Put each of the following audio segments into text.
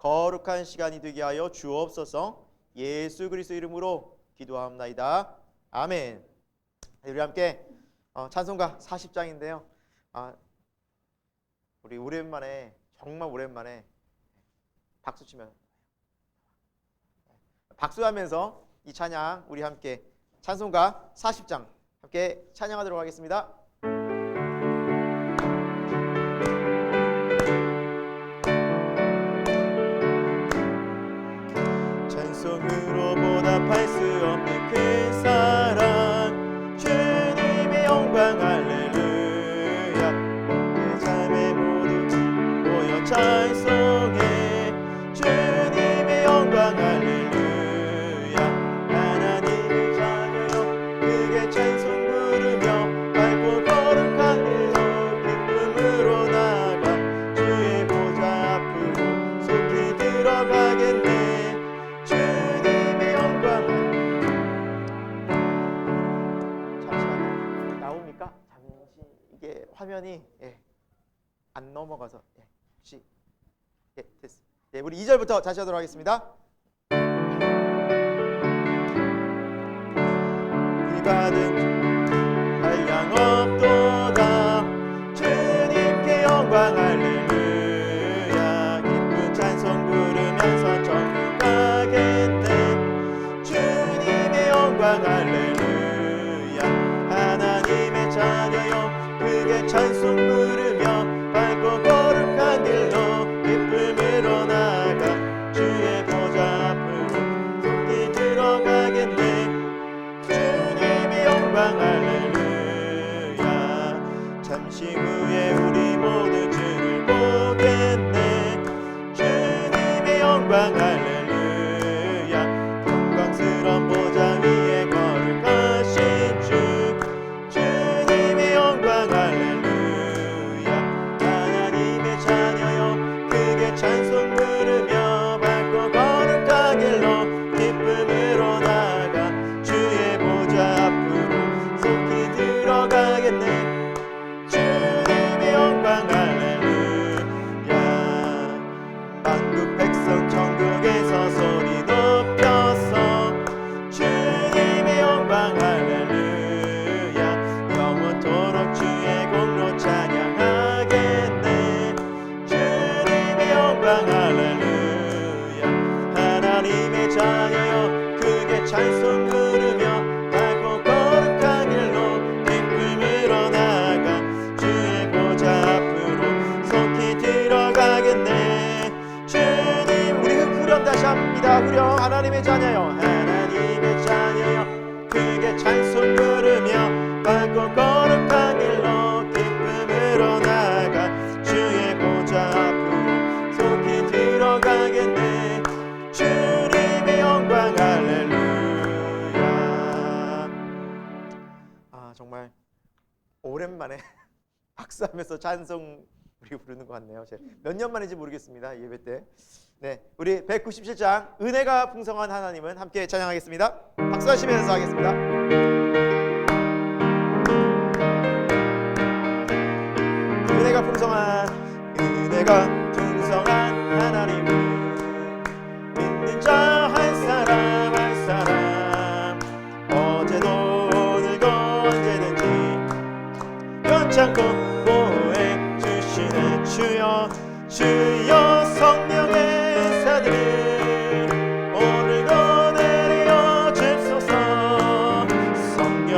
거룩한 시간이 되게 하여 주옵소서. 예수 그리스도 이름으로 기도하옵나이다. 아멘. 우리 함께 찬송가 40장인데요. 우리 오랜만에, 정말 오랜만에 박수 치면, 박수하면서 이 찬양 우리 함께 찬송가 40장 함께 찬양하도록 하겠습니다. 찬송으로 보답할 수 없는 그 사랑, 주님의 영광 할렐루야. 내 삶에 모두 모여 찬송해 주님의 영광 할렐루야. 하나님의 자녀여 크게 찬송 부르며 밝고 거룩한 길로 기쁨으로 나가 주의 보좌 앞으로 속히 들어가겠네. 주님의 영광. 잠시만요. 나옵니까? 잠시 이게 화면이 안 넘어가서 혹시 됐습니다. 네, 우리 2절부터 다시 하도록 하겠습니다. 이 받은 한량 없도다. 주님께 영광 할렐루야. 기쁜 찬송 부르면서 천국 가겠네. 주님의 영광 할렐루야. 하나님의 자녀여 크게 찬송 부르며 밝고 거룩한 길로 기쁨으로 나가 주의 보좌 앞으로 속히 들어가겠네. 주님의 영광 할렐루야. 잠시 후에 우리 모두 주를 보겠네. 주님의 영광 할렐루야. 영광스러운 보좌 위에 거룩하신 주, 주님의 영광 할렐루야. 하나님의 자녀여 크게 찬송 부르며 밝고 거룩한 길로 기쁨으로 나가 주의 보좌 앞으로 속히 들어가겠네. 주님의 영광 할렐루야. 만국 백성 천국에서 소리 높여서 주님의 영광 할렐루야. 영원토록 주의 공로 찬양하겠네. 주님의 영광 할렐루야. 하나님의 자녀여 크게 찬송 부르며 밝고 거룩한 길로 기쁨으로 나가 주의 보좌 앞으로 속히 들어가겠네. 주님, 우리 후렴 다시 합니다. 후렴. 하나님의 자녀여, 하나님의 자녀여 크게 찬송 부르며 밝고 거룩한 길로 기쁨으로 나가 주의 보좌 앞으로 속히 들어가겠네. 주님의 영광 할렐루야. 정말 오랜만에 박수하면서 찬송 우리 부르는 것 같네요. 몇 년 만인지 모르겠습니다. 예배 때. 네, 우리 197장 은혜가 풍성한 하나님은 함께 찬양하겠습니다. 박수하시면서 하겠습니다. 은혜가 풍성한 하나님은 믿는 자 한 사람 한 사람 어제도 오늘도 언제든지 변찮고 보호해 주시는 주여 주여. 성령의 은사들을 오늘도 내려 주소서. 성령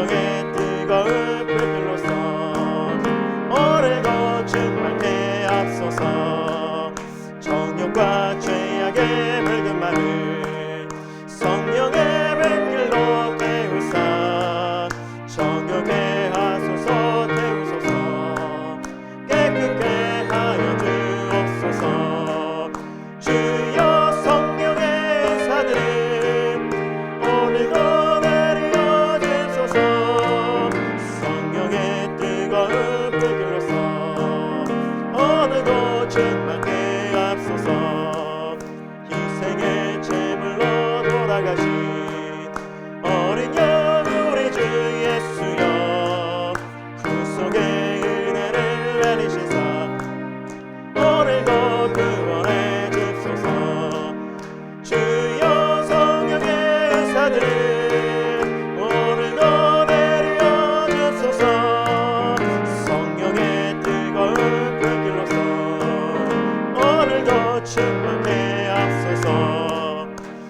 오늘도 충만케 앞서서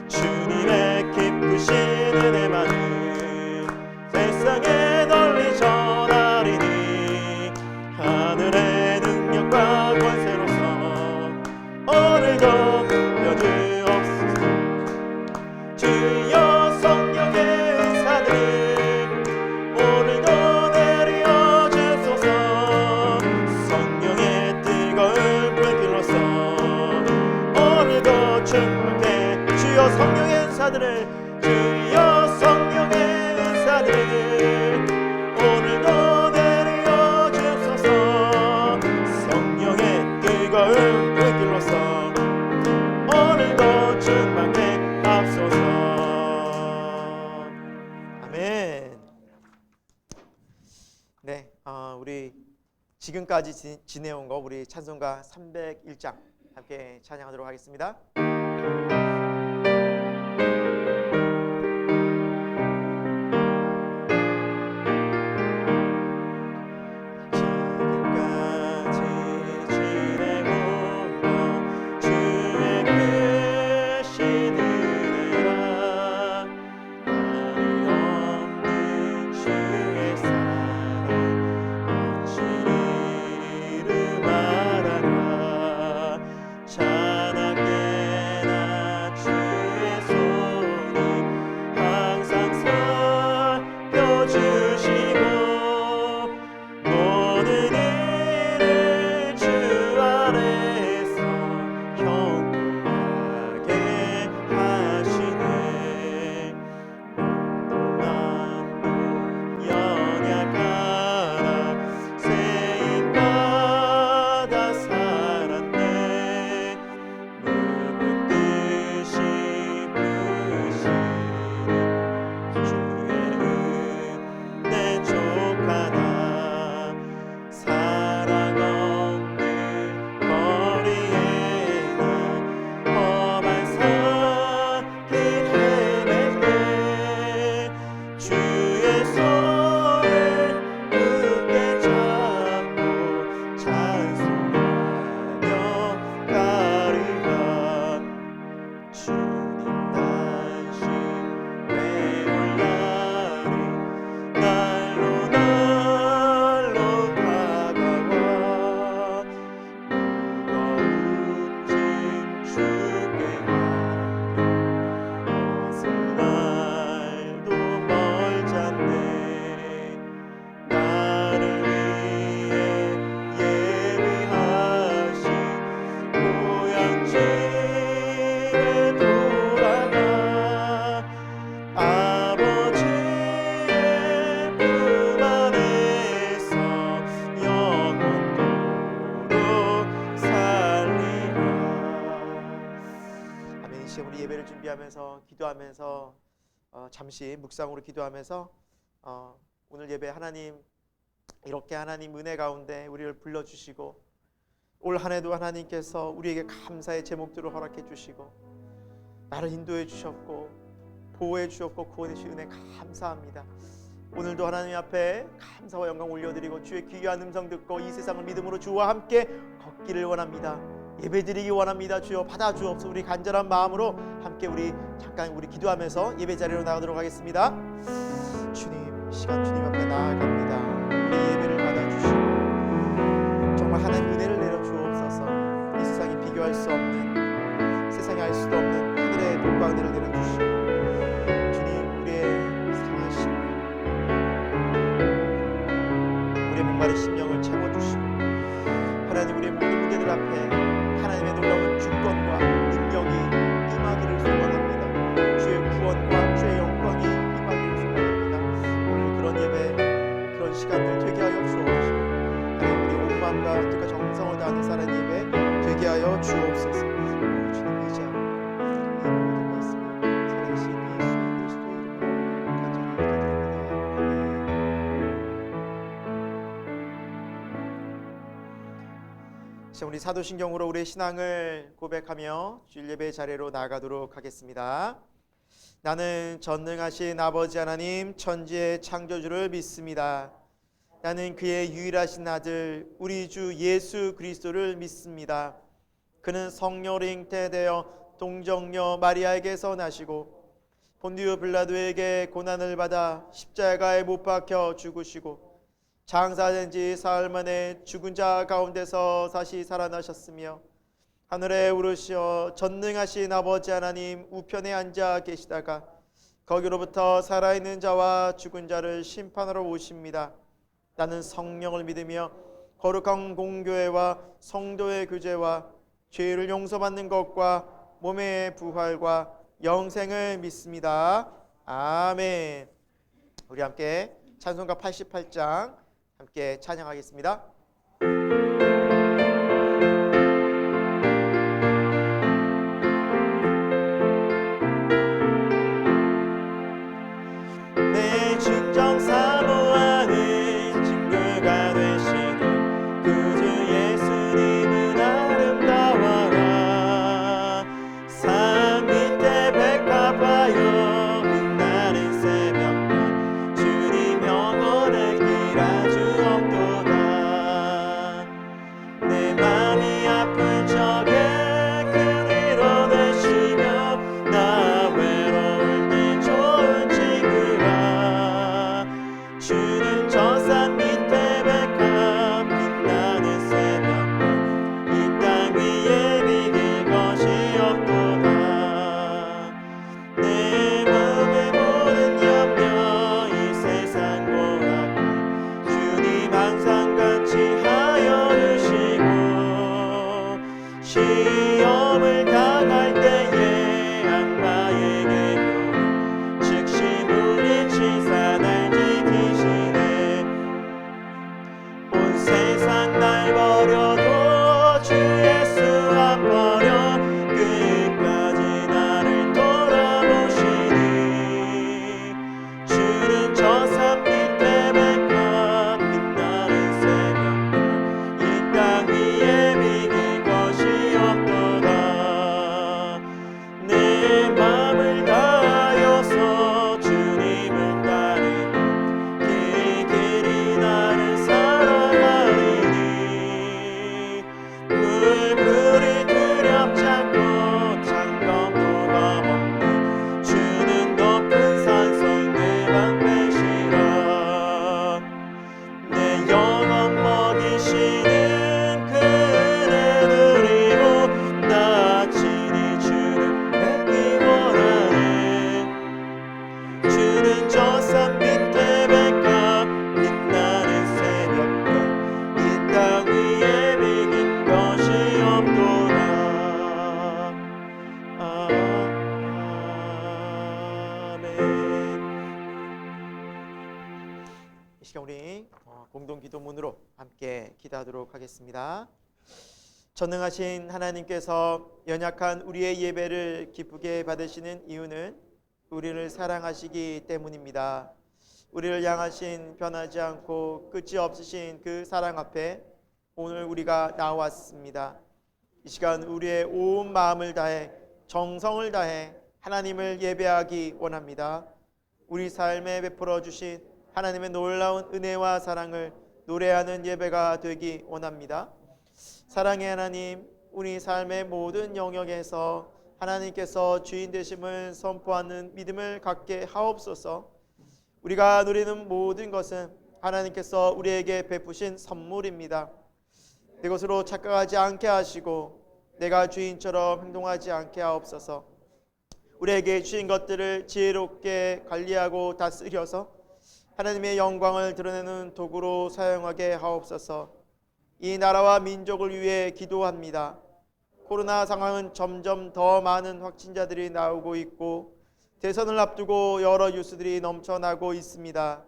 주님의 기쁘신 은혜만을 세상에 널리 전하리니 하늘의 능력과 권세로서 오늘도 여주옵소서. 주여 성령의 은사들 오늘도 내려 주소서. 성령의 뜨거운 불길로서 오늘도 충만케 주여 성령의 은사들을 주여 성령의 은사들을 오늘도 내려 주소서. 성령의 뜨거운 불길로서 오늘도 충만케 앞서서. 아멘. 네, 우리 지금까지 지내온 거 우리 찬송가 301장 함께 찬양하도록 하겠습니다. 기도하면서 잠시 묵상으로 기도하면서 오늘 예배 하나님 이렇게 하나님 은혜 가운데 우리를 불러주시고 올 한 해도 하나님께서 우리에게 감사의 제목들을 허락해 주시고 나를 인도해 주셨고 보호해 주셨고 구원해 주신 은혜 감사합니다. 오늘도 하나님 앞에 감사와 영광 올려드리고 주의 귀한 음성 듣고 이 세상을 믿음으로 주와 함께 걷기를 원합니다. 예배드리기 원합니다. 주여 받아주옵소서. 우리 간절한 마음으로 함께 우리 잠깐 우리 기도하면서 예배 자리로 나가도록 하겠습니다. 주님, 시간 주님 앞에 나아갑니다. 우리 예배를 받아주시고 정말 하나님 은혜를 내려주옵소서. 이 세상이 비교할 수 없는, 세상이 알 수도 없는 하늘의 복과 은혜를 내려주시고 주님, 우리의 상하심, 우리의 목마른 심령을 채워주시고 하나님, 우리의 모든 문제들 앞에 하나님의 놀라운 주권과 능력이 임하기를 소원합니다. 주의 구원과 주의 영광이 임하기를 소원합니다. 오늘 그런 예배, 그런 시간들 되게 하여 주옵시고 하나님, 우리 온 마음과 뜻과 정성을 다하는 사랑 예배 되게 하여 주옵소서. 주님 이제 이 모든 말씀을 살아계신 예수 그리스도의 이름으로 간절히 기도드립니다. 자, 우리 사도신경으로 우리의 신앙을 고백하며 주일 예배 자리로 나아가도록 하겠습니다. 나는 전능하신 아버지 하나님 천지의 창조주를 믿습니다. 나는 그의 유일하신 아들 우리 주 예수 그리스도를 믿습니다. 그는 성령으로 잉태되어 동정녀 마리아에게서 나시고 본디오 빌라도에게 고난을 받아 십자가에 못 박혀 죽으시고 장사된 지 사흘 만에 죽은 자 가운데서 다시 살아나셨으며 하늘에 오르시어 전능하신 아버지 하나님 우편에 앉아 계시다가 거기로부터 살아있는 자와 죽은 자를 심판하러 오십니다. 나는 성령을 믿으며 거룩한 공교회와 성도의 교제와 죄를 용서받는 것과 몸의 부활과 영생을 믿습니다. 아멘. 우리 함께 찬송가 88장 함께 찬양하겠습니다. 내 진정 사모하는 친구가 되시는 구주 예수님은 아름다워라. 산 밑에 백합하여 빛나는 새벽별 주님 영원을 길아 주옵도다. 내 맘이 아픈 적에 그 위로 되시며 나 외로울 때 좋은 친구라. 주는 저 산 밑에 백합 빛나는 새벽별 이 땅 위에 비길 것이 없도다. 내 마음의 모든 염려 이 세상 고라고 주님 항상 같이 하여 주시고 시험을 당할 때에 악마에게 즉시 물리치사 날 지키시네. 온 세상 날 버려도 주 예수 안 버려 끝까지 나를 돌아보시니. 주는 저 산 밑에 백합 빛나는 새벽별 이 땅 위에 비길 것이 없도다. 내 맘을 다하여서 주님을 따르고 길이 나를 사랑하리니. 물불이 두렵지 않고 창검도 겁없네. 주는 높은 산성 내 방패시라. 내 영혼 먹이시는 그 은혜 누리고 나 친히 주를 뵙기 원하네. 주는 저 산 밑에 백합 빛나는 새벽별 이 땅 위에 비긴 것이 없도다. 아멘. 이 시간 우리 공동 기도문으로 함께 기도하도록 하겠습니다. 전능하신 하나님께서 연약한 우리의 예배를 기쁘게 받으시는 이유는 우리를 사랑하시기 때문입니다. 우리를 향하신 변하지 않고 끝이 없으신 그 사랑 앞에 오늘 우리가 나왔습니다. 이 시간 우리의 온 마음을 다해 정성을 다해 하나님을 예배하기 원합니다. 우리 삶에 베풀어 주신 하나님의 놀라운 은혜와 사랑을 노래하는 예배가 되기 원합니다. 사랑의 하나님, 우리 삶의 모든 영역에서 하나님께서 주인 되심을 선포하는 믿음을 갖게 하옵소서. 우리가 누리는 모든 것은 하나님께서 우리에게 베푸신 선물입니다. 이것으로 착각하지 않게 하시고 내가 주인처럼 행동하지 않게 하옵소서. 우리에게 주신 것들을 지혜롭게 관리하고 다스려서 하나님의 영광을 드러내는 도구로 사용하게 하옵소서. 이 나라와 민족을 위해 기도합니다. 코로나 상황은 점점 더 많은 확진자들이 나오고 있고 대선을 앞두고 여러 뉴스들이 넘쳐나고 있습니다.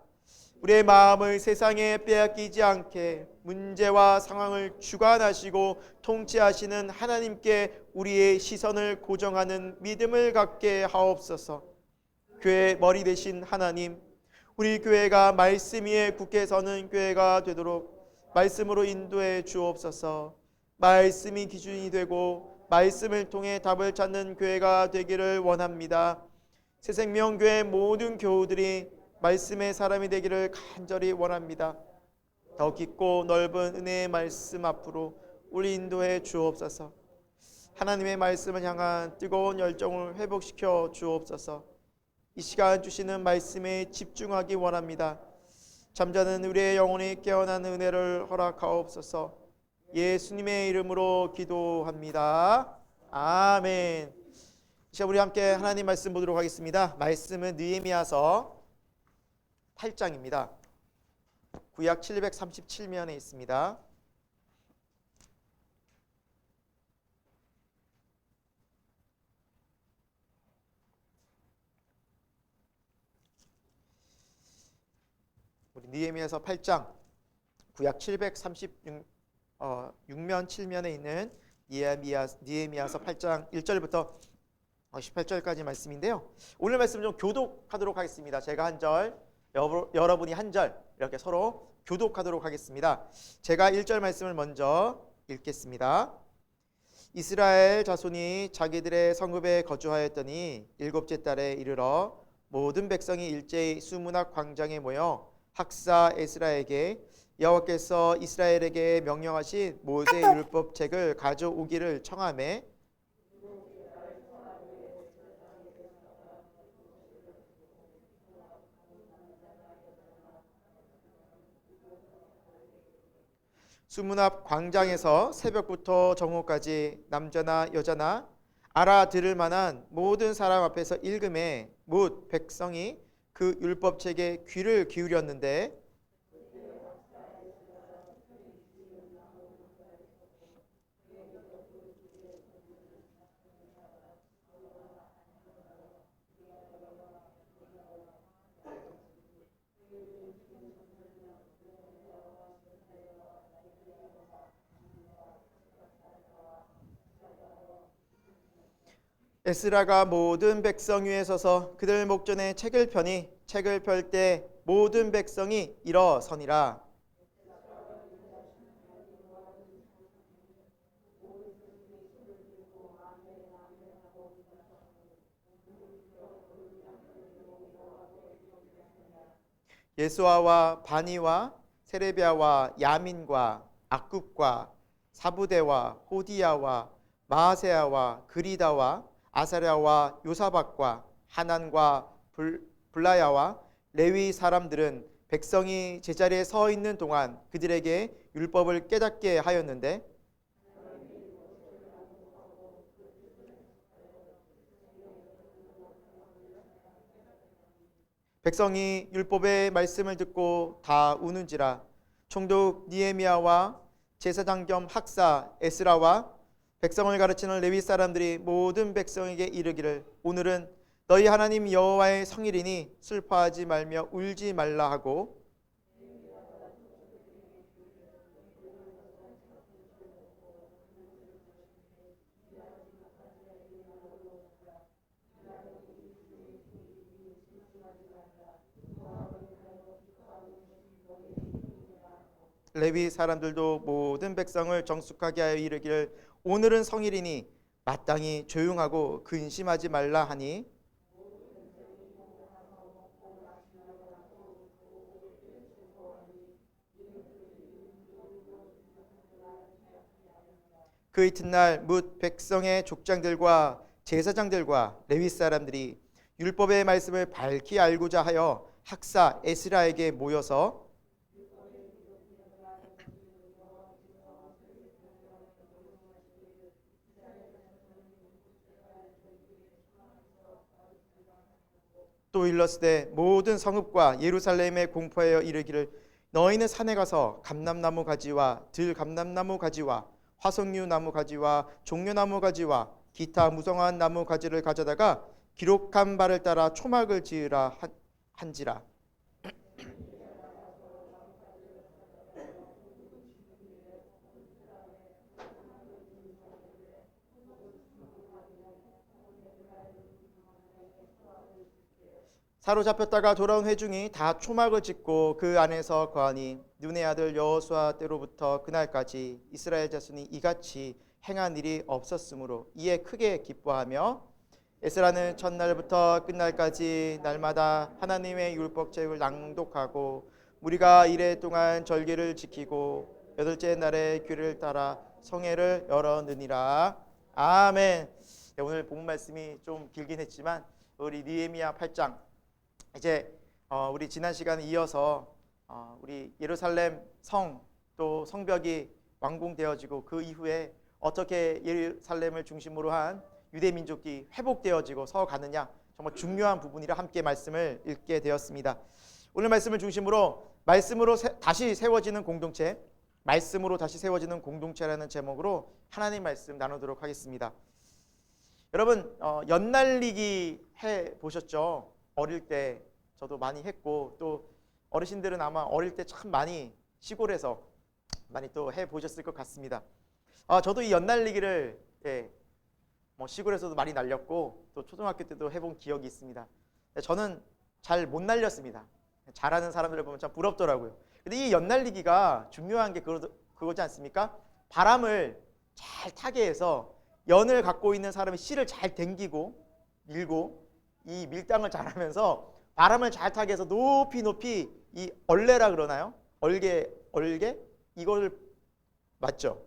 우리의 마음을 세상에 빼앗기지 않게 문제와 상황을 주관하시고 통치하시는 하나님께 우리의 시선을 고정하는 믿음을 갖게 하옵소서. 교회 머리 되신 하나님, 우리 교회가 말씀 위에 굳게 서는 교회가 되도록 말씀으로 인도해 주옵소서. 말씀이 기준이 되고 말씀을 통해 답을 찾는 교회가 되기를 원합니다. 새생명교회 모든 교우들이 말씀의 사람이 되기를 간절히 원합니다. 더 깊고 넓은 은혜의 말씀 앞으로 우리 인도해 주옵소서. 하나님의 말씀을 향한 뜨거운 열정을 회복시켜 주옵소서. 이 시간 주시는 말씀에 집중하기 원합니다. 잠자는 우리의 영혼이 깨어나는 은혜를 허락하옵소서. 예수님의 이름으로 기도합니다. 아멘. 자, 우리 함께 하나님 말씀 보도록 하겠습니다. 말씀은 느헤미야서 8장입니다. 구약 737면에 있습니다. 우리 느헤미야서 8장 구약 736면 7면에 있는 느헤미야서 8장 1절부터 18절까지 말씀인데요. 오늘 말씀 좀 교독하도록 하겠습니다. 제가 한 절, 여러분이 한 절 이렇게 서로 교독하도록 하겠습니다. 제가 1절 말씀을 먼저 읽겠습니다. 이스라엘 자손이 자기들의 성읍에 거주하였더니 일곱째 달에 이르러 모든 백성이 일제히 수문학 광장에 모여 학사 에스라에게 여호와께서 이스라엘에게 명령하신 모세의 율법책을 가져오기를 청하매 수문 앞 광장에서 새벽부터 정오까지 남자나 여자나 알아들을 만한 모든 사람 앞에서 읽음에 못 백성이 그 율법책에 귀를 기울였는데 에스라가 모든 백성 위에 서서 그들 목전에 책을 펴니 책을 펼 때 모든 백성이 일어서니라. 예수아와 바니와 세레비아와 야민과 악굽과 사부대와 호디야와 마아세야와 그리다와 아사랴와 요사박과 하난과 블라야와 레위 사람들은 백성이 제자리에 서 있는 동안 그들에게 율법을 깨닫게 하였는데 백성이 율법의 말씀을 듣고 다 우는지라. 총독 느헤미야와 제사장 겸 학사 에스라와 백성을 가르치는 레위 사람들이 모든 백성에게 이르기를 오늘은 너희 하나님 여호와의 성일이니 슬퍼하지 말며 울지 말라 하고 레위 사람들도 모든 백성을 정숙하게 하여 이르기를 오늘은 성일이니 마땅히 조용하고 근심하지 말라 하니 그 이튿날 뭇 백성의 족장들과 제사장들과 레위 사람들이 율법의 말씀을 밝히 알고자 하여 학사 에스라에게 모여서 또 일렀으되 모든 성읍과 예루살렘에 공포하여 이르기를 너희는 산에 가서 감람나무 가지와 들감람나무 가지와 화석류 나무 가지와 종려나무 가지와 기타 무성한 나무 가지를 가져다가 기록한 바를 따라 초막을 지으라 한지라. 사로잡혔다가 돌아온 회중이 다 초막을 짓고 그 안에서 거하니 눈의 아들 여호수아 때로부터 그날까지 이스라엘 자손이 이같이 행한 일이 없었으므로 이에 크게 기뻐하며 에스라는 첫날부터 끝날까지 날마다 하나님의 율법책을 낭독하고 무리가 이래 동안 절기를 지키고 여덟째 날에 규례를 따라 성회를 열어느니라. 아멘. 네, 오늘 본 말씀이 좀 길긴 했지만 우리 느헤미야 8장 이제 우리 지난 시간에 이어서 우리 예루살렘 성 또 성벽이 완공되어지고 그 이후에 어떻게 예루살렘을 중심으로 한 유대 민족이 회복되어지고 서 가느냐 정말 중요한 부분이라 함께 말씀을 읽게 되었습니다. 오늘 말씀을 중심으로 말씀으로 다시 세워지는 공동체, 말씀으로 다시 세워지는 공동체라는 제목으로 하나님 말씀 나누도록 하겠습니다. 여러분 연날리기 해 보셨죠? 어릴 때 저도 많이 했고 또 어르신들은 아마 어릴 때 참 많이 시골에서 많이 또 해 보셨을 것 같습니다. 저도 이 연날리기를 시골에서도 많이 날렸고 또 초등학교 때도 해본 기억이 있습니다. 저는 잘 못 날렸습니다. 잘하는 사람들을 보면 참 부럽더라고요. 근데 이 연날리기가 중요한 게 그거지 않습니까? 바람을 잘 타게 해서 연을 갖고 있는 사람이 실을 잘 당기고 밀고 이 밀당을 잘하면서 바람을 잘 타게 해서 높이 이 얼레라 그러나요? 얼개 이걸 맞죠?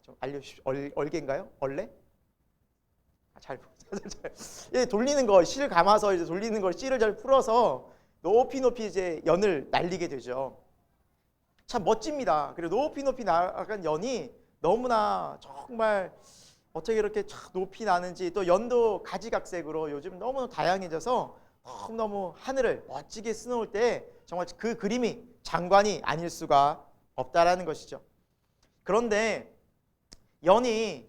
좀 알려주십시오. 얼개인가요? 얼레? 예, 돌리는 거, 실 감아서 이제 돌리는 걸 실을 잘 풀어서 높이 이제 연을 날리게 되죠. 참 멋집니다. 그리고 높이 나간 연이 너무나 정말 어떻게 이렇게 높이 나는지 또 연도 가지각색으로 요즘 너무 다양해져서 너무 하늘을 멋지게 수놓을 때 정말 그 그림이 장관이 아닐 수가 없다라는 것이죠. 그런데 연이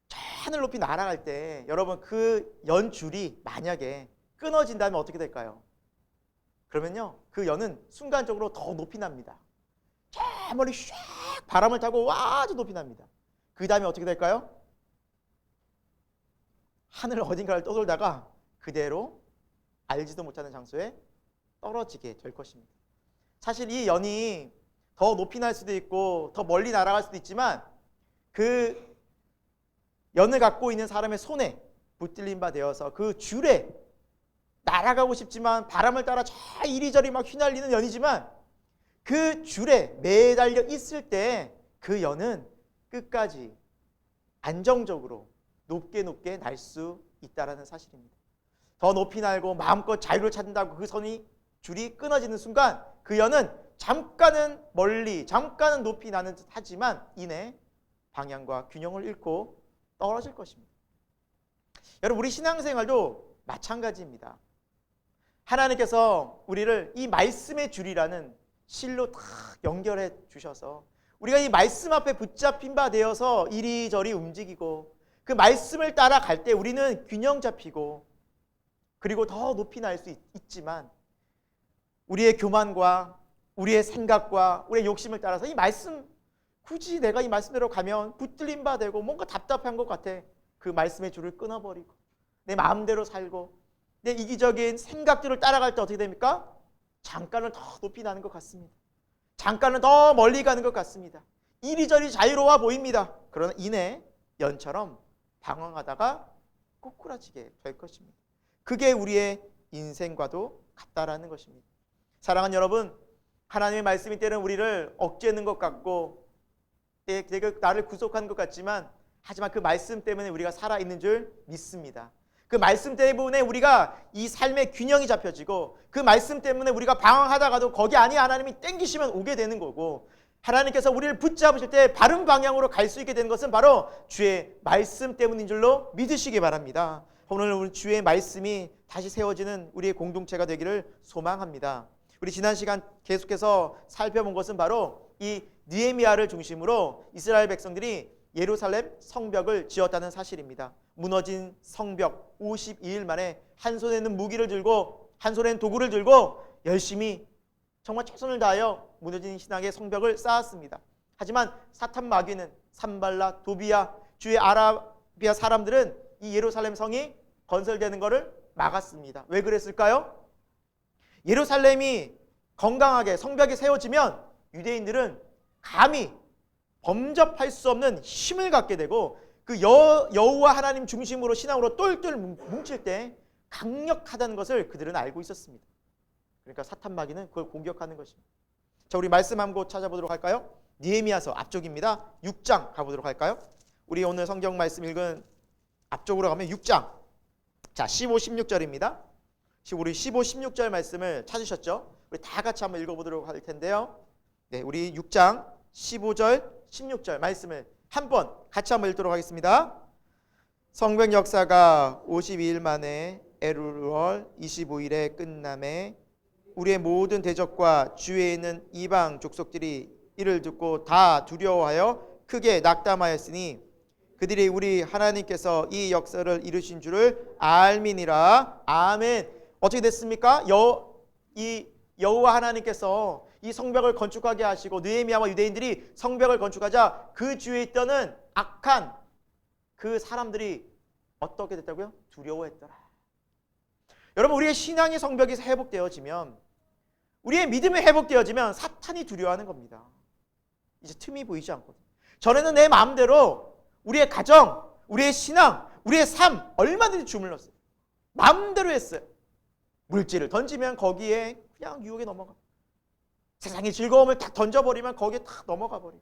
저 하늘 높이 날아갈 때 여러분 그 연줄이 만약에 끊어진다면 어떻게 될까요? 그러면요 그 연은 순간적으로 더 높이 납니다. 저 멀리 샥 바람을 타고 아주 높이 납니다. 그 다음에 어떻게 될까요? 하늘 어딘가를 떠돌다가 그대로 알지도 못하는 장소에 떨어지게 될 것입니다. 사실 이 연이 더 높이 날 수도 있고 더 멀리 날아갈 수도 있지만 그 연을 갖고 있는 사람의 손에 붙들린 바 되어서 그 줄에 날아가고 싶지만 바람을 따라 저 이리저리 막 휘날리는 연이지만 그 줄에 매달려 있을 때 그 연은 끝까지 안정적으로 높게 날 수 있다는 사실입니다. 더 높이 날고 마음껏 자유를 찾는다고 그 줄이 끊어지는 순간 그 연은 잠깐은 멀리 잠깐은 높이 나는 듯 하지만 이내 방향과 균형을 잃고 떨어질 것입니다. 여러분 우리 신앙생활도 마찬가지입니다. 하나님께서 우리를 이 말씀의 줄이라는 실로 딱 연결해 주셔서 우리가 이 말씀 앞에 붙잡힌 바 되어서 이리저리 움직이고 그 말씀을 따라갈 때 우리는 균형 잡히고 그리고 더 높이 날 수 있지만 우리의 교만과 우리의 생각과 우리의 욕심을 따라서 이 말씀 굳이 내가 이 말씀대로 가면 붙들린 바 되고 뭔가 답답한 것 같아. 그 말씀의 줄을 끊어버리고 내 마음대로 살고 내 이기적인 생각들을 따라갈 때 어떻게 됩니까? 잠깐은 더 높이 나는 것 같습니다. 잠깐은 더 멀리 가는 것 같습니다. 이리저리 자유로워 보입니다. 그러나 이내 연처럼 방황하다가 꼬꾸라지게 될 것입니다. 그게 우리의 인생과도 같다라는 것입니다. 사랑하는 여러분, 하나님의 말씀이 때는 우리를 억제하는 것 같고 내가 나를 구속하는 것 같지만 하지만 그 말씀 때문에 우리가 살아있는 줄 믿습니다. 그 말씀 때문에 우리가 이 삶의 균형이 잡혀지고 그 말씀 때문에 우리가 방황하다가도 거기 아니 하나님이 땡기시면 오게 되는 거고 하나님께서 우리를 붙잡으실 때 바른 방향으로 갈 수 있게 되는 것은 바로 주의 말씀 때문인 줄로 믿으시기 바랍니다. 오늘 우리 주의 말씀이 다시 세워지는 우리의 공동체가 되기를 소망합니다. 우리 지난 시간 계속해서 살펴본 것은 바로 이 느헤미야를 중심으로 이스라엘 백성들이 예루살렘 성벽을 지었다는 사실입니다. 무너진 성벽 52일 만에 한 손에는 무기를 들고 한 손에는 도구를 들고 열심히 정말 최선을 다하여 무너진 신앙의 성벽을 쌓았습니다. 하지만 사탄 마귀는 산발라, 도비야, 주의 아라비아 사람들은 이 예루살렘 성이 건설되는 것을 막았습니다. 왜 그랬을까요? 예루살렘이 건강하게 성벽이 세워지면 유대인들은 감히 범접할 수 없는 힘을 갖게 되고 그 여호와 하나님 중심으로 신앙으로 똘똘 뭉칠 때 강력하다는 것을 그들은 알고 있었습니다. 그러니까 사탄 마귀는 그걸 공격하는 것입니다. 자, 우리 말씀 한 곳 찾아보도록 할까요? 느헤미야서 앞쪽입니다. 6장 가보도록 할까요? 우리 오늘 성경 말씀 읽은 앞쪽으로 가면 6장. 자, 15, 16절입니다. 우리 15, 16절 말씀을 찾으셨죠? 우리 다 같이 한번 읽어보도록 할 텐데요. 네, 우리 6장 15절, 16절 말씀을 한번 같이 한번 읽도록 하겠습니다. 성벽 역사가 52일 만에 엘룰월 25일에 끝남에 우리의 모든 대적과 주위에 있는 이방 족속들이 이를 듣고 다 두려워하여 크게 낙담하였으니 그들이 우리 하나님께서 이 역사를 이루신 줄을 알미니라. 아멘. 어떻게 됐습니까? 이 여호와 하나님께서 이 성벽을 건축하게 하시고 느헤미야와 유대인들이 성벽을 건축하자 그 주위에 있던 악한 그 사람들이 어떻게 됐다고요? 두려워했더라. 여러분, 우리의 신앙의 성벽이 회복되어지면, 우리의 믿음이 회복되어지면 사탄이 두려워하는 겁니다. 이제 틈이 보이지 않거든요. 전에는 내 마음대로 우리의 가정, 우리의 신앙, 우리의 삶 얼마든지 주물렀어요. 마음대로 했어요. 물질을 던지면 거기에 그냥 유혹에 넘어가. 세상의 즐거움을 딱 던져버리면 거기에 딱 넘어가 버리고,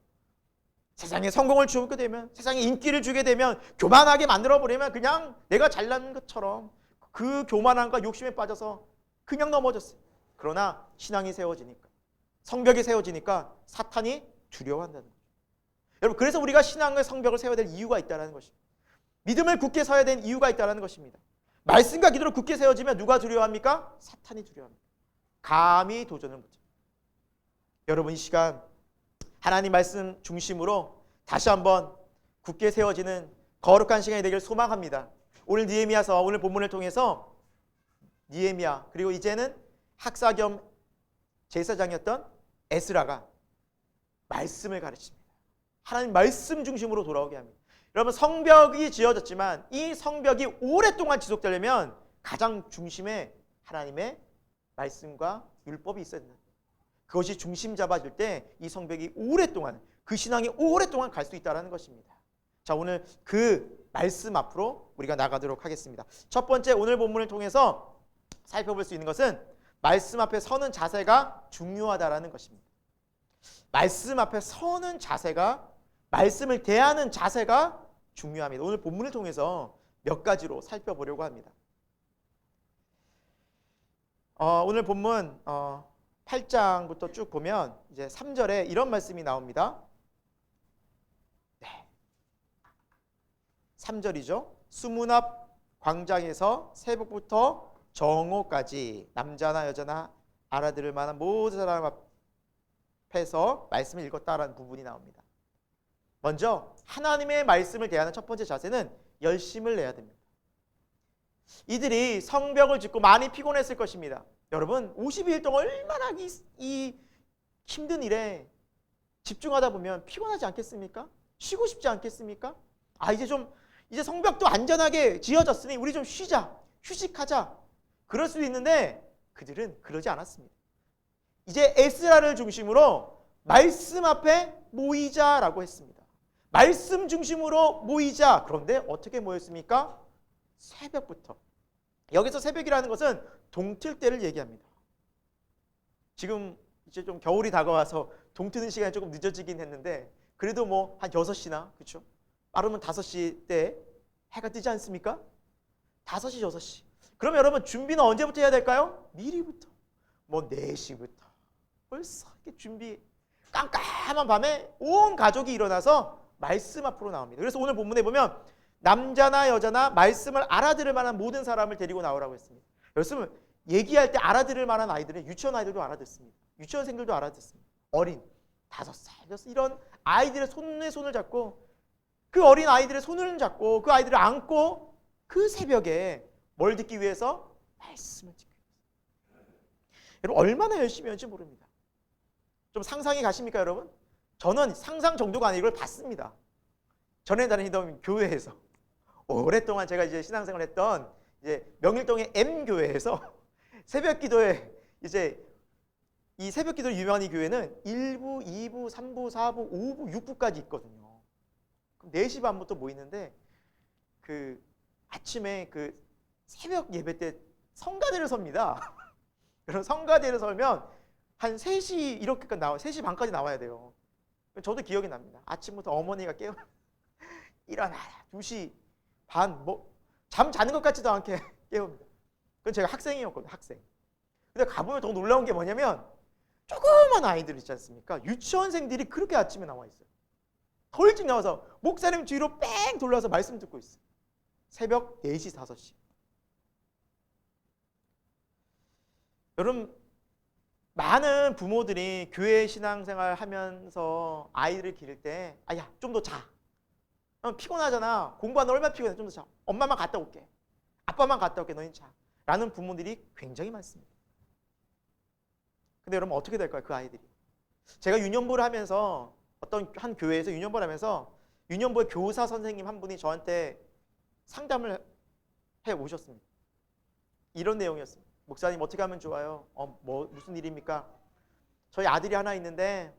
세상에 성공을 주게 되면, 세상에 인기를 주게 되면, 교만하게 만들어버리면 그냥 내가 잘난 것처럼 그 교만함과 욕심에 빠져서 그냥 넘어졌어요. 그러나 신앙이 세워지니까, 성벽이 세워지니까 사탄이 두려워한다는 거죠. 여러분, 그래서 우리가 신앙의 성벽을 세워야 될 이유가 있다는 것입니다. 믿음을 굳게 서야 될 이유가 있다는 것입니다. 말씀과 기도로 굳게 세워지면 누가 두려워합니까? 사탄이 두려워합니다. 감히 도전을 못해요. 여러분, 이 시간 하나님 말씀 중심으로 다시 한번 굳게 세워지는 거룩한 시간이 되길 소망합니다. 오늘 느헤미야서, 오늘 본문을 통해서 느헤미야, 그리고 이제는 학사 겸 제사장이었던 에스라가 말씀을 가르칩니다. 하나님 말씀 중심으로 돌아오게 합니다. 여러분, 성벽이 지어졌지만 이 성벽이 오랫동안 지속되려면 가장 중심에 하나님의 말씀과 율법이 있어야 된다. 그것이 중심 잡아질 때 이 성벽이 오랫동안, 그 신앙이 오랫동안 갈 수 있다는 것입니다. 자, 오늘 그 말씀 앞으로 우리가 나가도록 하겠습니다. 첫 번째, 오늘 본문을 통해서 살펴볼 수 있는 것은 말씀 앞에 서는 자세가 중요하다는 것입니다. 말씀 앞에 서는 자세가, 말씀을 대하는 자세가 중요합니다. 오늘 본문을 통해서 몇 가지로 살펴보려고 합니다. 오늘 본문 8장부터 쭉 보면 이제 3절에 이런 말씀이 나옵니다. 네. 3절이죠. 수문 앞 광장에서 새벽부터 정오까지 남자나 여자나 알아들을 만한 모든 사람 앞에서 말씀을 읽었다라는 부분이 나옵니다. 먼저 하나님의 말씀을 대하는 첫 번째 자세는 열심을 내야 됩니다. 이들이 성벽을 짓고 많이 피곤했을 것입니다. 여러분, 52일 동안 얼마나 이 힘든 일에 집중하다 보면 피곤하지 않겠습니까? 쉬고 싶지 않겠습니까? 이제 성벽도 안전하게 지어졌으니 우리 좀 쉬자, 휴식하자, 그럴 수도 있는데 그들은 그러지 않았습니다. 이제 에스라를 중심으로 말씀 앞에 모이자라고 했습니다. 말씀 중심으로 모이자. 그런데 어떻게 모였습니까? 새벽부터. 여기서 새벽이라는 것은 동틀 때를 얘기합니다. 지금 이제 좀 겨울이 다가와서 동트는 시간이 조금 늦어지긴 했는데 그래도 뭐 한 6시나, 그렇죠? 빠르면 5시 때 해가 뜨지 않습니까? 5시, 6시. 그럼 여러분, 준비는 언제부터 해야 될까요? 미리부터. 뭐 4시부터. 벌써 이렇게 준비. 깜깜한 밤에 온 가족이 일어나서 말씀 앞으로 나옵니다. 그래서 오늘 본문에 보면 남자나 여자나 말씀을 알아들을 만한 모든 사람을 데리고 나오라고 했습니다. 여러분, 얘기할 때 알아들을 만한 아이들은 유치원 아이들도 알아듣습니다. 유치원생들도 알아듣습니다. 어린 5살, 6살 이런 아이들의 손을 잡고, 그 어린 아이들의 손을 잡고 그 아이들을 안고 그 새벽에 뭘 듣기 위해서? 말씀을 듣기 위해서. 여러분, 얼마나 열심히 했는지 모릅니다. 좀 상상이 가십니까, 여러분? 저는 상상 정도가 아니고 이걸 봤습니다. 전에 다니던 교회에서 오랫동안 제가 이제 신앙생활을 했던 이제 명일동의 M교회에서 새벽 기도에 이제 이 새벽 기도로 유명한 이 교회는 1부, 2부, 3부, 4부, 5부, 6부까지 있거든요. 그럼 4시 반부터 모이는데 그 아침에 그 새벽 예배 때 성가대를 섭니다. 그럼 성가대를 설면 한 3시 이렇게까지 나와요. 3시 반까지 나와야 돼요. 저도 기억이 납니다. 아침부터 어머니가 깨워 일어나라. 2시 반 잠 자는 것 같지도 않게 깨웁니다. 그건 제가 학생이었거든요. 학생. 근데 가보면 더 놀라운 게 뭐냐면 조그만 아이들 있지 않습니까? 유치원생들이 그렇게 아침에 나와 있어요. 더 일찍 나와서 목사님 뒤로 뺑 돌려서 말씀 듣고 있어요. 새벽 4시, 5시. 여러분, 많은 부모들이 교회 신앙생활 하면서 아이를 기를 때 야, 좀 더 자. 피곤하잖아. 공부하는 얼마나 피곤해. 좀 더 자. 엄마만 갔다 올게. 아빠만 갔다 올게. 너희는 자. 라는 부모들이 굉장히 많습니다. 근데 여러분 어떻게 될까요? 그 아이들이. 제가 유년부를 하면서 어떤 한 교회에서 유년부를 하면서 유년부의 교사 선생님 한 분이 저한테 상담을 해 오셨습니다. 이런 내용이었습니다. 목사님 어떻게 하면 좋아요? 무슨 일입니까? 저희 아들이 하나 있는데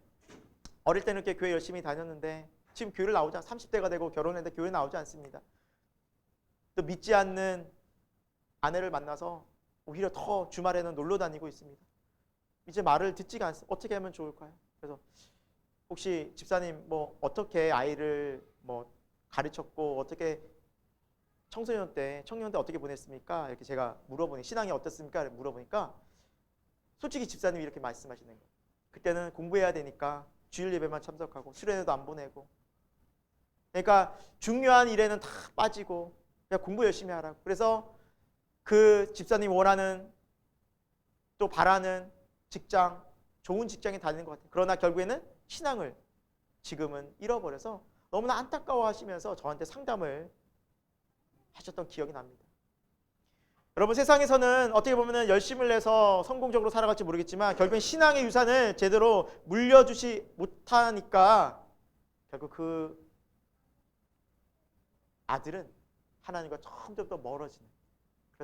어릴 때는 이렇게 교회 열심히 다녔는데 지금 교회를 나오지 않습니다. 30대가 되고 결혼했는데 교회 나오지 않습니다. 또 믿지 않는 아내를 만나서 오히려 더 주말에는 놀러 다니고 있습니다. 이제 말을 듣지가 않습니다. 어떻게 하면 좋을까요? 그래서 혹시 집사님 어떻게 아이를 가르쳤고 어떻게 청년 때 어떻게 보냈습니까? 이렇게 제가 물어보니 신앙이 어떻습니까? 물어보니까 솔직히 집사님이 이렇게 말씀하시는 거예요. 그때는 공부해야 되니까 주일 예배만 참석하고 수련회도 안 보내고 그러니까 중요한 일에는 다 빠지고 그냥 공부 열심히 하라고. 그래서 그 집사님이 원하는 또 바라는 직장, 좋은 직장에 다니는 것 같아요. 그러나 결국에는 신앙을 지금은 잃어버려서 너무나 안타까워하시면서 저한테 상담을 하셨던 기억이 납니다. 여러분 세상에서는 어떻게 보면 열심을 내서 성공적으로 살아갈지 모르겠지만 결국엔 신앙의 유산을 제대로 물려주지 못하니까 결국 그 아들은 하나님과 점점 더 멀어지는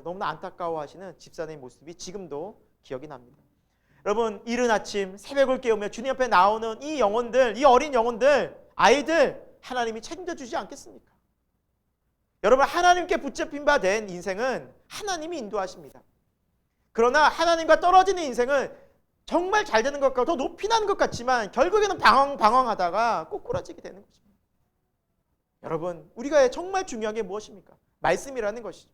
너무나 안타까워하시는 집사님의 모습이 지금도 기억이 납니다. 여러분 이른 아침 새벽을 깨우며 주님 앞에 나오는 이 영혼들, 이 어린 영혼들, 아이들 하나님이 책임져주지 않겠습니까? 여러분 하나님께 붙잡힌 바 된 인생은 하나님이 인도하십니다. 그러나 하나님과 떨어지는 인생은 정말 잘 되는 것 같고 더 높이 나는 것 같지만 결국에는 방황하다가 꼬꾸라지게 되는 것입니다. 여러분 우리가 정말 중요한 게 무엇입니까? 말씀이라는 것이죠.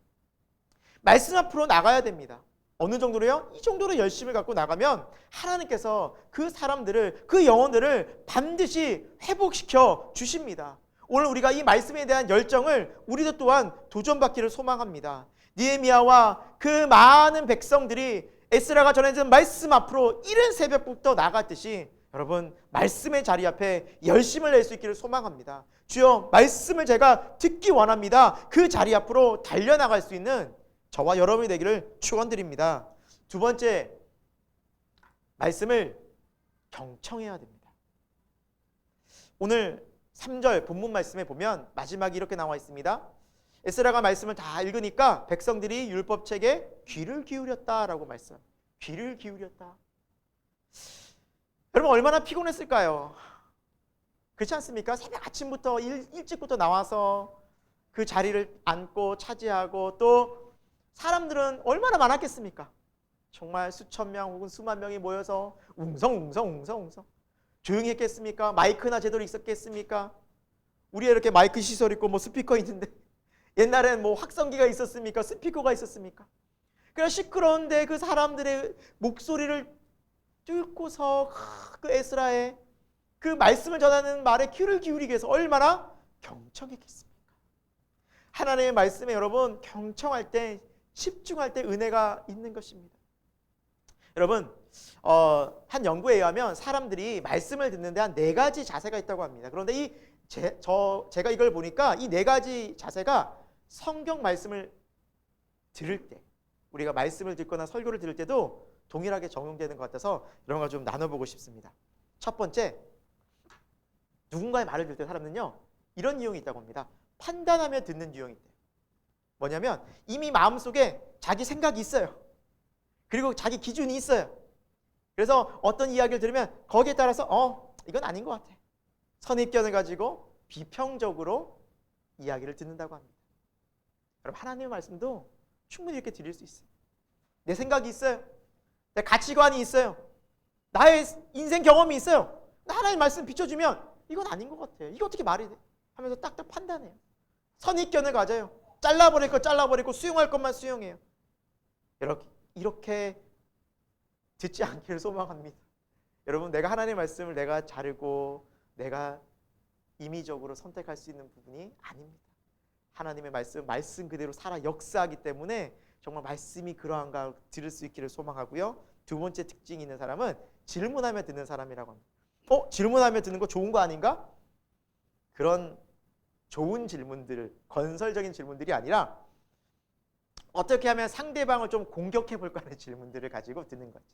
말씀 앞으로 나가야 됩니다. 어느 정도로요? 이 정도로 열심을 갖고 나가면 하나님께서 그 사람들을, 그 영혼들을 반드시 회복시켜 주십니다. 오늘 우리가 이 말씀에 대한 열정을 우리도 또한 도전받기를 소망합니다. 느헤미야와 그 많은 백성들이 에스라가 전해진 말씀 앞으로 이른 새벽부터 나갔듯이 여러분 말씀의 자리 앞에 열심을 낼 수 있기를 소망합니다. 주여 말씀을 제가 듣기 원합니다. 그 자리 앞으로 달려나갈 수 있는 저와 여러분이 되기를 축원드립니다. 두 번째, 말씀을 경청해야 됩니다. 오늘 3절 본문 말씀에 보면 마지막에 이렇게 나와 있습니다. 에스라가 말씀을 다 읽으니까 백성들이 율법책에 귀를 기울였다라고 말씀합니다. 귀를 기울였다. 여러분 얼마나 피곤했을까요? 그렇지 않습니까? 새벽 아침부터 일찍부터 나와서 그 자리를 앉고 차지하고 또 사람들은 얼마나 많았겠습니까? 정말 수천 명 혹은 수만 명이 모여서 웅성웅성 조용히 했겠습니까? 마이크나 제대로 있었겠습니까? 우리가 이렇게 마이크 시설 있고 스피커 있는데 옛날엔 확성기가 있었습니까? 스피커가 있었습니까? 그냥 시끄러운데 그 사람들의 목소리를 뚫고서 그 에스라의 그 말씀을 전하는 말에 귀를 기울이기 위해서 얼마나 경청했겠습니까? 하나님의 말씀에 여러분 경청할 때 집중할 때 은혜가 있는 것입니다. 여러분 한 연구에 의하면 사람들이 말씀을 듣는데 한 4가지 자세가 있다고 합니다. 그런데 제가 이걸 보니까 이 4가지 자세가 성경 말씀을 들을 때 우리가 말씀을 듣거나 설교를 들을 때도 동일하게 적용되는 것 같아서 이런 걸 좀 나눠보고 싶습니다. 첫 번째, 누군가의 말을 들을 때 사람은요 이런 유형이 있다고 합니다. 판단하며 듣는 유형이 있대요. 뭐냐면 이미 마음속에 자기 생각이 있어요. 그리고 자기 기준이 있어요. 그래서 어떤 이야기를 들으면 거기에 따라서 이건 아닌 것 같아. 선입견을 가지고 비평적으로 이야기를 듣는다고 합니다. 여러분 하나님의 말씀도 충분히 이렇게 드릴 수 있어요. 내 생각이 있어요. 내 가치관이 있어요. 나의 인생 경험이 있어요. 하나님의 말씀 비춰주면 이건 아닌 것 같아요. 이거 어떻게 말이 돼? 하면서 딱딱 판단해요. 선입견을 가져요. 잘라버릴 거 잘라버리고 수용할 것만 수용해요. 이렇게 듣지 않기를 소망합니다. 여러분, 내가 하나님의 말씀을 내가 자르고 내가 임의적으로 선택할 수 있는 부분이 아닙니다. 하나님의 말씀 그대로 살아 역사하기 때문에 정말 말씀이 그러한가 들을 수 있기를 소망하고요. 두 번째 특징이 있는 사람은 질문하며 듣는 사람이라고 합니다. 질문하며 듣는 거 좋은 거 아닌가? 그런 좋은 질문들, 건설적인 질문들이 아니라 어떻게 하면 상대방을 좀 공격해 볼까 하는 질문들을 가지고 듣는 거죠.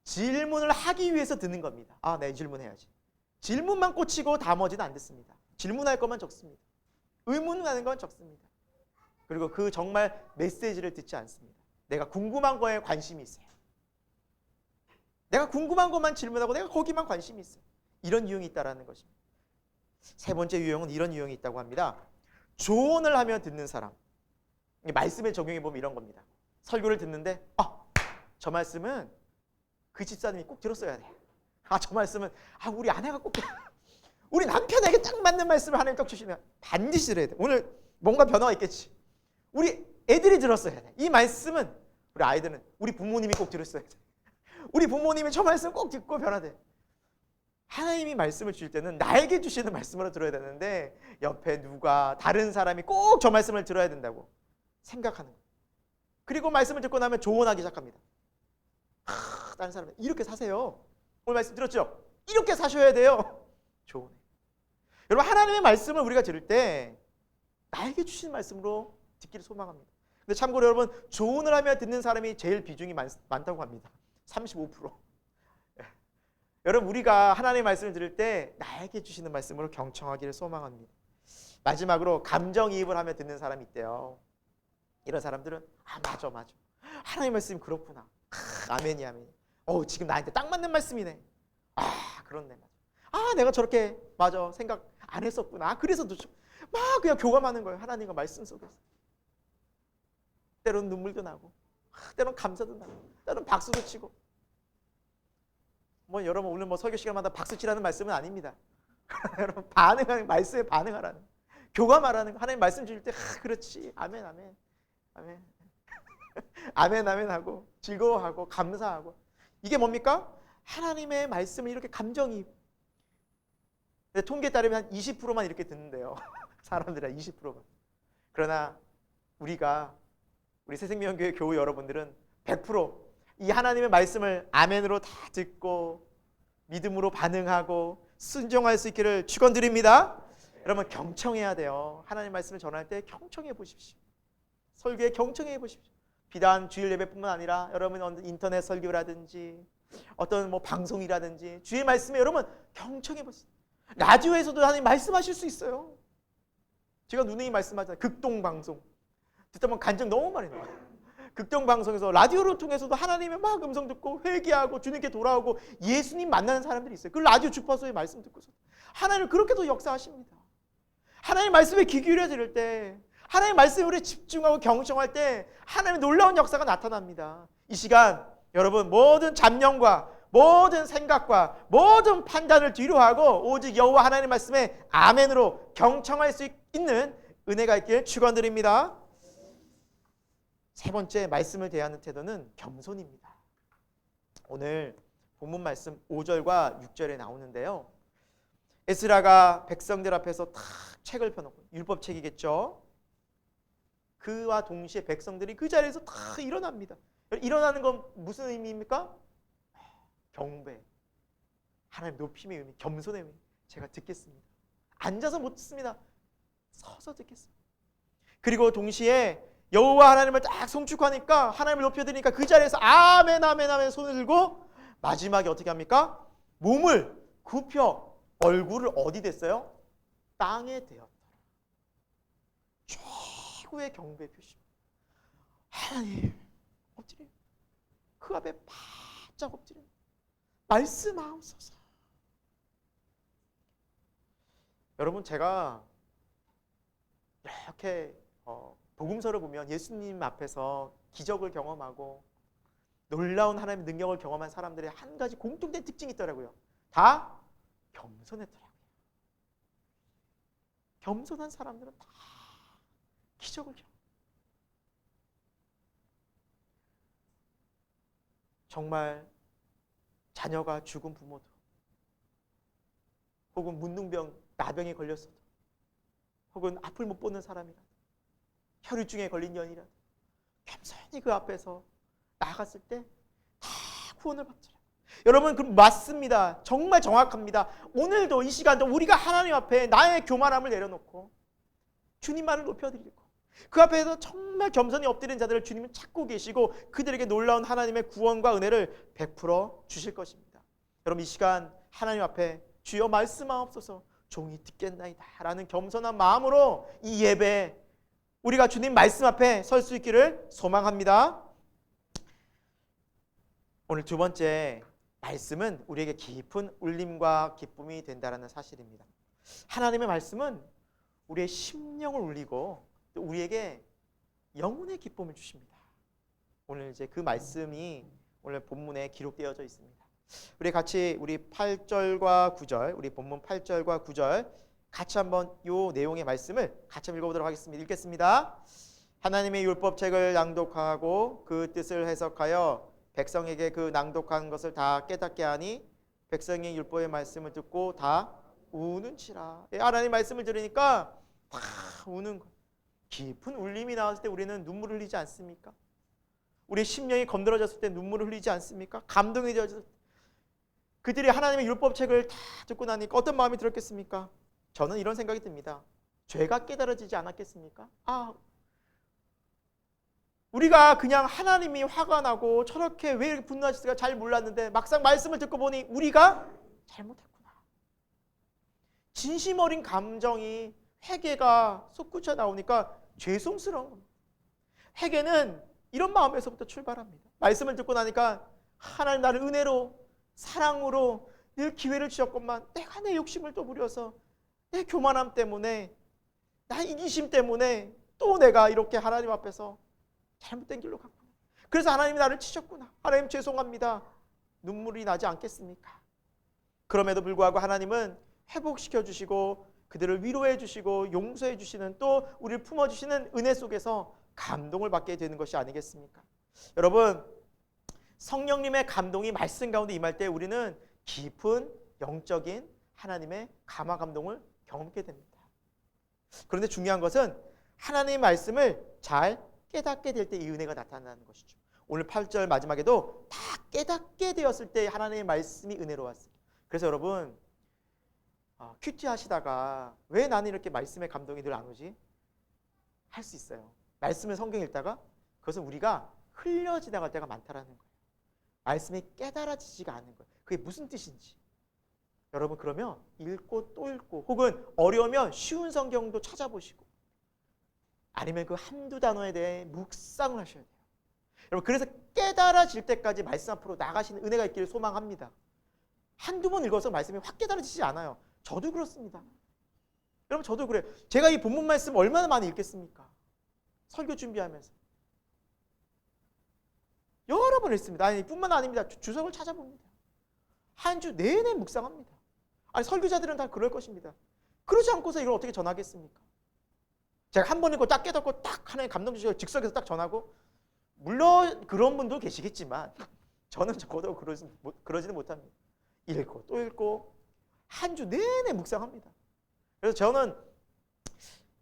질문을 하기 위해서 듣는 겁니다. 네, 질문해야지. 질문만 꽂히고 나머지는 안 듣습니다. 질문할 것만 적습니다. 의문하는 건 적습니다. 그리고 그 정말 메시지를 듣지 않습니다. 내가 궁금한 거에 관심이 있어요. 내가 궁금한 것만 질문하고 내가 거기만 관심이 있어요. 이런 유형이 있다는 것입니다. 세 번째 유형은 이런 유형이 있다고 합니다. 조언을 하며 듣는 사람. 말씀에 적용해 보면 이런 겁니다. 설교를 듣는데 저 말씀은 그 집사님이 꼭 들었어야 돼. 저 말씀은 우리 아내가 꼭 우리 남편에게 딱 맞는 말씀을 하나님 딱 주시면 반드시 들어야 돼. 오늘 뭔가 변화가 있겠지. 우리 애들이 들었어야 돼. 이 말씀은 우리 아이들은 우리 부모님이 꼭 들었어야 돼. 우리 부모님이 저 말씀 꼭 듣고 변화돼. 하나님이 말씀을 주실 때는 나에게 주시는 말씀으로 들어야 되는데 옆에 누가 다른 사람이 꼭 저 말씀을 들어야 된다고 생각하는 거예요. 그리고 말씀을 듣고 나면 조언하기 시작합니다. 다른 사람이 이렇게 사세요. 오늘 말씀 들었죠? 이렇게 사셔야 돼요. 조언해. 여러분, 하나님의 말씀을 우리가 들을 때 나에게 주신 말씀으로 듣기를 소망합니다. 근데 참고로 여러분, 조언을 하며 듣는 사람이 제일 비중이 많다고 합니다. 35%. 여러분, 우리가 하나님의 말씀을 들을 때 나에게 주시는 말씀으로 경청하기를 소망합니다. 마지막으로 감정이입을 하며 듣는 사람이 있대요. 이런 사람들은 맞아. 하나님의 말씀이 그렇구나. 아멘이 아멘. 지금 나한테 딱 맞는 말씀이네. 그렇네. 맞아. 내가 저렇게 맞아 생각 안 했었구나. 그래서 막 그냥 교감하는 거예요. 하나님과 말씀 속에서. 때로는 눈물도 나고, 때로는 감사도 나고, 때로는 박수도 치고. 여러분 오늘 설교 시간마다 박수 치라는 말씀은 아닙니다. 여러분 반응하는 말씀에 반응하라는, 교감하라는 거. 하나님 말씀 주실 때 그렇지, 아멘 아멘 아멘 아멘 아멘 하고 즐거워하고 감사하고. 이게 뭡니까? 하나님의 말씀을 이렇게 감정이입. 통계에 따르면 한 20%만 이렇게 듣는데요. 사람들이 한 20%만. 그러나 우리 새생명교회 교우 여러분들은 100% 이 하나님의 말씀을 아멘으로 다 듣고 믿음으로 반응하고 순종할 수 있기를 축원드립니다. 여러분, 경청해야 돼요. 하나님 말씀을 전할 때 경청해 보십시오. 설교에 경청해 보십시오. 비단 주일 예배뿐만 아니라 여러분 인터넷 설교라든지 어떤 방송이라든지 주의 말씀에 여러분 경청해 보세요. 라디오에서도 하나님 말씀하실 수 있어요. 제가 누누이 말씀하잖아요. 극동방송 듣다 보면 간증 너무 많이 나와요. 극동방송에서 라디오를 통해서도 하나님의 막 음성 듣고 회개하고 주님께 돌아오고 예수님 만나는 사람들이 있어요. 그 라디오 주파수의 말씀 듣고서 하나님을 그렇게도 역사하십니다. 하나님 말씀에 귀 기울여 들을 때, 하나님 말씀에 우리 집중하고 경청할 때 하나님의 놀라운 역사가 나타납니다. 이 시간 여러분 모든 잡념과 모든 생각과 모든 판단을 뒤로하고 오직 여호와 하나님 말씀에 아멘으로 경청할 수 있는 은혜가 있길 축원드립니다. 세 번째, 말씀을 대하는 태도는 겸손입니다. 오늘 본문 말씀 5절과 6절에 나오는데요. 에스라가 백성들 앞에서 탁 책을 펴놓고, 율법책이겠죠. 그와 동시에 백성들이 그 자리에서 다 일어납니다. 일어나는 건 무슨 의미입니까? 경배, 하나님 높임의 의미, 겸손의 의미. 제가 듣겠습니다. 앉아서 못 듣습니다. 서서 듣겠습니다. 그리고 동시에 여호와 하나님을 딱 송축하니까, 하나님을 높여드리니까 그 자리에서 아멘 아멘 아멘 손을 들고 마지막에 어떻게 합니까? 몸을 굽혀 얼굴을 어디 댔어요? 땅에 대었더라. 최고의 경배 표시입니다. 하나님 엎드려, 그 앞에 바짝 엎드려 말씀하옵소서. 여러분, 제가 이렇게 복음서를 보면 예수님 앞에서 기적을 경험하고 놀라운 하나님의 능력을 경험한 사람들의 한 가지 공통된 특징이 있더라고요. 다 겸손했더라고요. 겸손한 사람들은 다 기적을 겪어요. 정말 자녀가 죽은 부모도, 혹은 문둥병, 나병에 걸렸어도, 혹은 앞을 못 보는 사람이라도, 혈류증에 걸린 연이라도 겸손히 그 앞에서 나아갔을 때 다 구원을 받더라. 여러분, 그 맞습니다. 정말 정확합니다. 오늘도 이 시간도 우리가 하나님 앞에 나의 교만함을 내려놓고 주님만을 높여드리고 그 앞에서 정말 겸손히 엎드린 자들을 주님은 찾고 계시고 그들에게 놀라운 하나님의 구원과 은혜를 베풀어 주실 것입니다. 여러분, 이 시간 하나님 앞에 주여 말씀하옵소서, 종이 듣겠나이다 라는 겸손한 마음으로 이 예배, 우리가 주님 말씀 앞에 설 수 있기를 소망합니다. 오늘 두 번째 말씀은 우리에게 깊은 울림과 기쁨이 된다는 사실입니다. 하나님의 말씀은 우리의 심령을 울리고 또 우리에게 영혼의 기쁨을 주십니다. 오늘 이제 그 말씀이 오늘 본문에 기록되어져 있습니다. 우리 같이 우리 8절과 9절, 우리 본문 8절과 9절 같이 한번 이 내용의 말씀을 같이 읽어보도록 하겠습니다. 읽겠습니다. 하나님의 율법책을 낭독하고 그 뜻을 해석하여 백성에게 그 낭독한 것을 다 깨닫게 하니 백성의 율법의 말씀을 듣고 다 우는치라. 하나님 말씀을 들으니까 다 우는 거예요. 깊은 울림이 나왔을 때 우리는 눈물을 흘리지 않습니까? 우리 심령이 검들어졌을 때 눈물을 흘리지 않습니까? 감동이 되어졌을 때. 그들이 하나님의 율법책을 다 듣고 나니까 어떤 마음이 들었겠습니까? 저는 이런 생각이 듭니다. 죄가 깨달아지지 않았겠습니까? 우리가 그냥 하나님이 화가 나고 저렇게 왜 이렇게 분노하실까 잘 몰랐는데 막상 말씀을 듣고 보니 우리가 잘못했구나. 진심 어린 감정이, 회개가 솟구쳐 나오니까 죄송스러운 겁니다. 회개는 이런 마음에서부터 출발합니다. 말씀을 듣고 나니까 하나님 나를 은혜로, 사랑으로 늘 기회를 주셨건만 내가 내 욕심을 또 부려서 내 교만함 때문에, 나의 이기심 때문에 또 내가 이렇게 하나님 앞에서 잘못된 길로 갔구나. 그래서 하나님이 나를 치셨구나. 하나님 죄송합니다. 눈물이 나지 않겠습니까? 그럼에도 불구하고 하나님은 회복시켜 주시고 그들을 위로해 주시고 용서해 주시는, 또 우리를 품어 주시는 은혜 속에서 감동을 받게 되는 것이 아니겠습니까? 여러분, 성령님의 감동이 말씀 가운데 임할 때 우리는 깊은 영적인 하나님의 감화 감동을 경험하게 됩니다. 그런데 중요한 것은 하나님의 말씀을 잘 깨닫게 될 때 이 은혜가 나타나는 것이죠. 오늘 8절 마지막에도 다 깨닫게 되었을 때 하나님의 말씀이 은혜로웠어요. 그래서 여러분, 큐티 하시다가 왜 나는 이렇게 말씀의 감동이 늘 안 오지? 할 수 있어요. 말씀을 성경 읽다가 그것은 우리가 흘려 지나갈 때가 많다라는 거예요. 말씀이 깨달아지지가 않는 거예요. 그게 무슨 뜻인지. 여러분, 그러면 읽고 또 읽고, 혹은 어려우면 쉬운 성경도 찾아보시고, 아니면 그 한두 단어에 대해 묵상을 하셔야 돼요. 여러분, 그래서 깨달아질 때까지 말씀 앞으로 나가시는 은혜가 있기를 소망합니다. 한두 번 읽어서 말씀이 확 깨달아지지 않아요. 저도 그렇습니다. 여러분, 저도 그래요. 제가 이 본문 말씀 얼마나 많이 읽겠습니까? 설교 준비하면서 여러 번 읽습니다. 아니, 뿐만 아닙니다. 주석을 찾아봅니다. 한 주 내내 묵상합니다. 아니, 설교자들은 다 그럴 것입니다. 그러지 않고서 이걸 어떻게 전하겠습니까? 제가 한 번 읽고 딱 깨닫고 딱 하나님 감동 주시고 즉석에서 딱 전하고, 물론 그런 분도 계시겠지만 저는 적어도 그러지는 못합니다. 읽고 또 읽고 한 주 내내 묵상합니다. 그래서 저는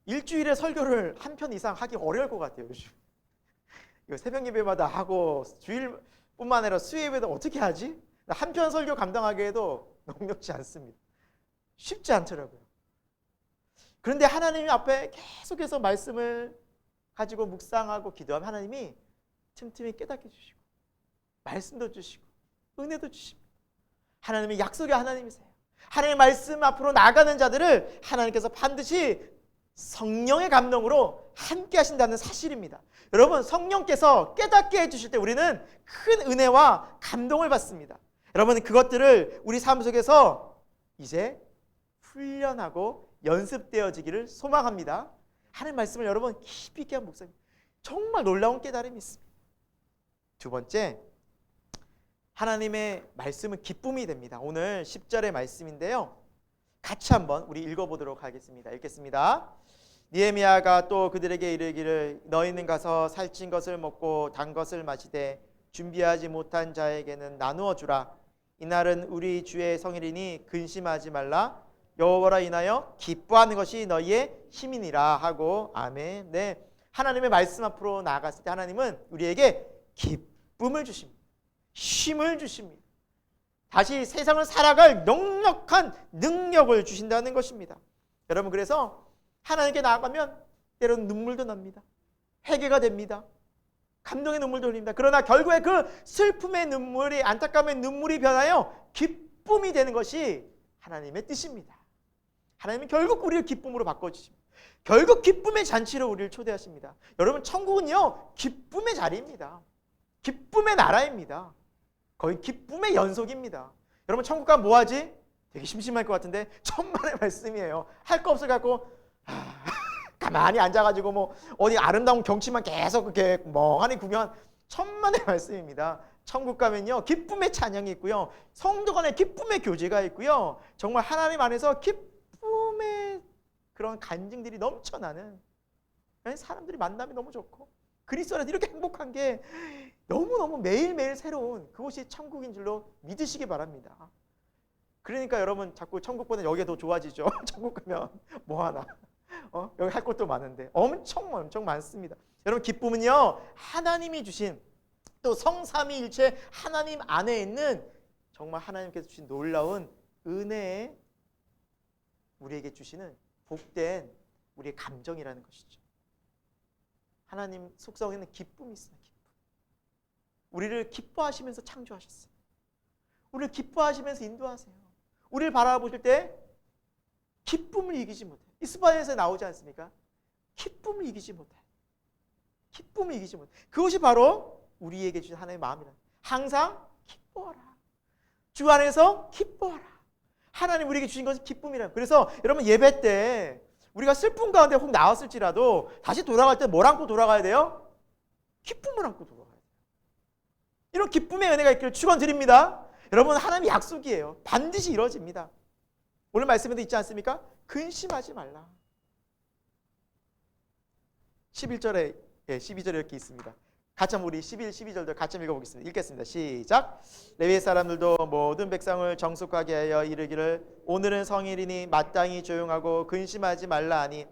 일주일에 설교를 한 편 이상 하기 어려울 것 같아요. 요즘 이거 새벽 예배마다 하고 주일뿐만 아니라 수요 예배도 어떻게 하지? 한 편 설교 감당하기에도 녹록지 않습니다. 쉽지 않더라고요. 그런데 하나님 앞에 계속해서 말씀을 가지고 묵상하고 기도하면 하나님이 틈틈이 깨닫게 주시고 말씀도 주시고 은혜도 주십니다. 하나님의 약속의 하나님이세요. 하나님의 말씀 앞으로 나가는 자들을 하나님께서 반드시 성령의 감동으로 함께 하신다는 사실입니다. 여러분, 성령께서 깨닫게 해주실 때 우리는 큰 은혜와 감동을 받습니다. 여러분, 그것들을 우리 삶 속에서 이제 훈련하고 연습되어지기를 소망합니다. 하나님 말씀을 여러분 깊이 있게 한 목사님, 정말 놀라운 깨달음이 있습니다. 두 번째, 하나님의 말씀은 기쁨이 됩니다. 오늘 10절의 말씀인데요. 같이 한번 우리 읽어보도록 하겠습니다. 읽겠습니다. 느헤미야가 또 그들에게 이르기를 너희는 가서 살찐 것을 먹고 단 것을 마시되 준비하지 못한 자에게는 나누어 주라. 이날은 우리 주의 성일이니 근심하지 말라. 여호와라 인하여 기뻐하는 것이 너희의 힘이니라 하고 아멘. 네, 하나님의 말씀 앞으로 나아갔을 때 하나님은 우리에게 기쁨을 주십니다. 힘을 주십니다. 다시 세상을 살아갈 넉넉한 능력을 주신다는 것입니다. 여러분, 그래서 하나님께 나아가면 때로는 눈물도 납니다. 회개가 됩니다. 감동의 눈물도 흘립니다. 그러나 결국에 그 슬픔의 눈물이, 안타까움의 눈물이 변하여 기쁨이 되는 것이 하나님의 뜻입니다. 하나님은 결국 우리를 기쁨으로 바꿔주십니다. 결국 기쁨의 잔치로 우리를 초대하십니다. 여러분, 천국은요 기쁨의 자리입니다. 기쁨의 나라입니다. 거의 기쁨의 연속입니다. 여러분, 천국 가면 뭐하지? 되게 심심할 것 같은데 천만의 말씀이에요. 할 거 없어갖고 가만히 앉아가지고 뭐 어디 아름다운 경치만 계속 그렇게 멍하니 구경한 천만의 말씀입니다. 천국 가면요 기쁨의 찬양이 있고요, 성도 간에 기쁨의 교제가 있고요, 정말 하나님 안에서 기쁨의 그런 간증들이 넘쳐나는, 사람들이 만남이 너무 좋고 그리스도 안에서 이렇게 행복한 게 너무너무 매일매일 새로운 그것이 천국인 줄로 믿으시기 바랍니다. 그러니까 여러분 자꾸 천국보다 여기가 더 좋아지죠. 천국 가면 뭐하나 여기 할 것도 많은데 엄청 많습니다. 여러분, 기쁨은요 하나님이 주신, 또 성삼위일체 하나님 안에 있는 정말 하나님께서 주신 놀라운 은혜에 우리에게 주시는 복된 우리의 감정이라는 것이죠. 하나님 속성에는 기쁨이 있어요. 기쁨. 우리를 기뻐하시면서 창조하셨어요. 우리를 기뻐하시면서 인도하세요. 우리를 바라보실 때 기쁨을 이기지 못해. 이스라엘에서 나오지 않습니까? 기쁨을 이기지 못해. 기쁨을 이기지 못해. 그것이 바로 우리에게 주신 하나님의 마음이라. 항상 기뻐하라. 주 안에서 기뻐하라. 하나님 우리에게 주신 것은 기쁨이라. 그래서 여러분, 예배 때 우리가 슬픔 가운데 혹 나왔을지라도 다시 돌아갈 때 뭘 안고 돌아가야 돼요? 기쁨을 안고 돌아가야 돼요. 이런 기쁨의 은혜가 있기를 축원드립니다. 여러분, 하나님의 약속이에요. 반드시 이루어집니다. 오늘 말씀에도 있지 않습니까? 근심하지 말라. 11절에 12절에 이렇게 있습니다. 같이 한번 우리 11, 12절도 같이 읽어보겠습니다. 읽겠습니다. 시작. 레위 사람들도 모든 백성을 정숙하게 하여 이르기를 오늘은 성일이니 마땅히 조용하고 근심하지 말라 하니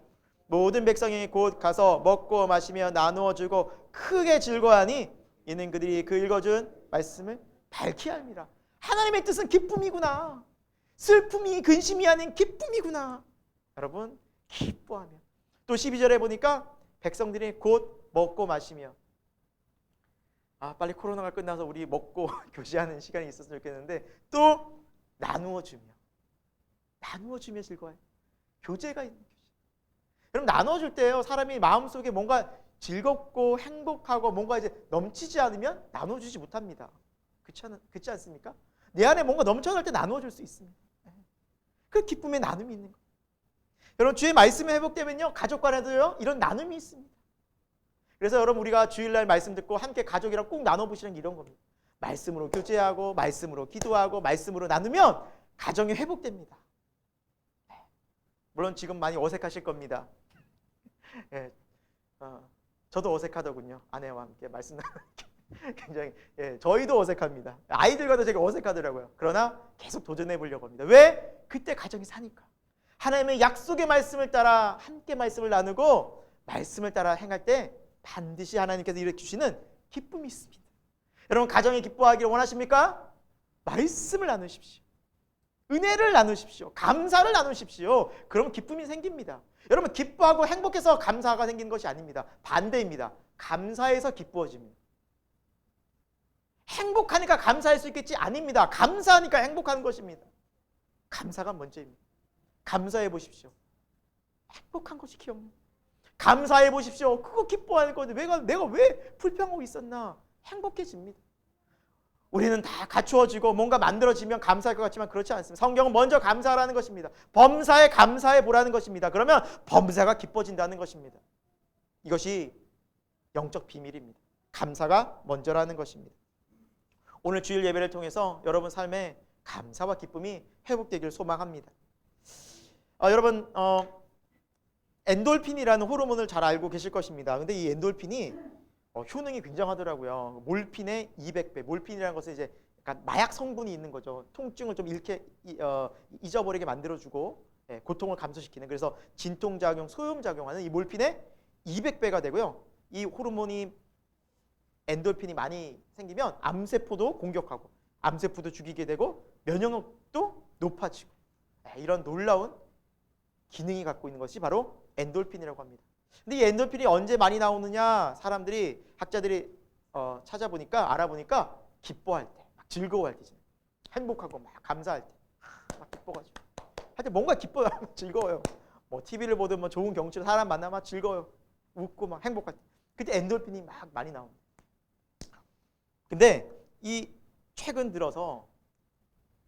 모든 백성이 곧 가서 먹고 마시며 나누어 주고 크게 즐거워하니 이는 그들이 그 읽어준 말씀을 밝히 알미라. 하나님의 뜻은 기쁨이구나. 슬픔이 근심이 아닌 기쁨이구나. 여러분, 기뻐하며. 또 12절에 보니까 백성들이 곧 먹고 마시며, 빨리 코로나가 끝나서 우리 먹고 교제하는 시간이 있었으면 좋겠는데, 또 나누어 주며 즐거워요. 교제가 있는 교제. 여러분, 나눠 줄 때요 사람이 마음속에 뭔가 즐겁고 행복하고 뭔가 이제 넘치지 않으면 나눠 주지 못합니다. 그렇지 않습니까? 내 안에 뭔가 넘쳐날 때 나누어 줄 수 있습니다. 그 기쁨의 나눔이 있는 거예요. 여러분, 주의 말씀이 회복되면요 가족 간에도요 이런 나눔이 있습니다. 그래서 여러분, 우리가 주일날 말씀 듣고 함께 가족이랑 꼭 나눠보시는 게 이런 겁니다. 말씀으로 교제하고 말씀으로 기도하고 말씀으로 나누면 가정이 회복됩니다. 물론 지금 많이 어색하실 겁니다. 저도 어색하더군요. 아내와 함께 말씀 나누는 게 굉장히, 저희도 어색합니다. 아이들과도 되게 어색하더라고요. 그러나 계속 도전해 보려고 합니다. 왜? 그때 가정이 사니까. 하나님의 약속의 말씀을 따라 함께 말씀을 나누고 말씀을 따라 행할 때 반드시 하나님께서 이렇게 주시는 기쁨이 있습니다. 여러분, 가정이 기뻐하기를 원하십니까? 말씀을 나누십시오. 은혜를 나누십시오. 감사를 나누십시오. 그럼 기쁨이 생깁니다. 여러분, 기뻐하고 행복해서 감사가 생기는 것이 아닙니다. 반대입니다. 감사해서 기뻐집니다. 행복하니까 감사할 수 있겠지? 아닙니다. 감사하니까 행복하는 것입니다. 감사가 먼저입니다. 감사해 보십시오. 행복한 것이 기억납니다. 감사해 보십시오. 그거 기뻐할 건데 내가 왜 불평하고 있었나? 행복해집니다. 우리는 다 갖추어지고 뭔가 만들어지면 감사할 것 같지만 그렇지 않습니다. 성경은 먼저 감사하라는 것입니다. 범사에 감사해 보라는 것입니다. 그러면 범사가 기뻐진다는 것입니다. 이것이 영적 비밀입니다. 감사가 먼저라는 것입니다. 오늘 주일 예배를 통해서 여러분 삶에 감사와 기쁨이 회복되기를 소망합니다. 여러분 엔돌핀이라는 호르몬을 잘 알고 계실 것입니다. 근데 이 엔돌핀이 효능이 굉장하더라고요. 몰핀의 200배. 몰핀이라는 것은 이제 약간 마약 성분이 있는 거죠. 통증을 좀 잃게 잊어버리게 만들어주고 고통을 감소시키는. 그래서 진통작용, 소염작용하는 이 몰핀의 200배가 되고요. 이 호르몬이 엔돌핀이 많이 생기면 암세포도 공격하고 암세포도 죽이게 되고 면역력도 높아지고 이런 놀라운 기능이 갖고 있는 것이 바로 엔돌핀이라고 합니다. 근데 이 엔돌핀이 언제 많이 나오느냐? 사람들이 학자들이 찾아보니까 알아보니까 기뻐할 때, 막 즐거워할 때죠. 행복하고 막 감사할 때, 막 기뻐가지고. 하여튼 뭔가 기뻐요, 즐거워요. 뭐 TV를 보든 뭐 좋은 경치로 사람 만나면 즐거워요, 웃고 막 행복할 때. 그때 엔돌핀이 막 많이 나옵니다. 근데 이 최근 들어서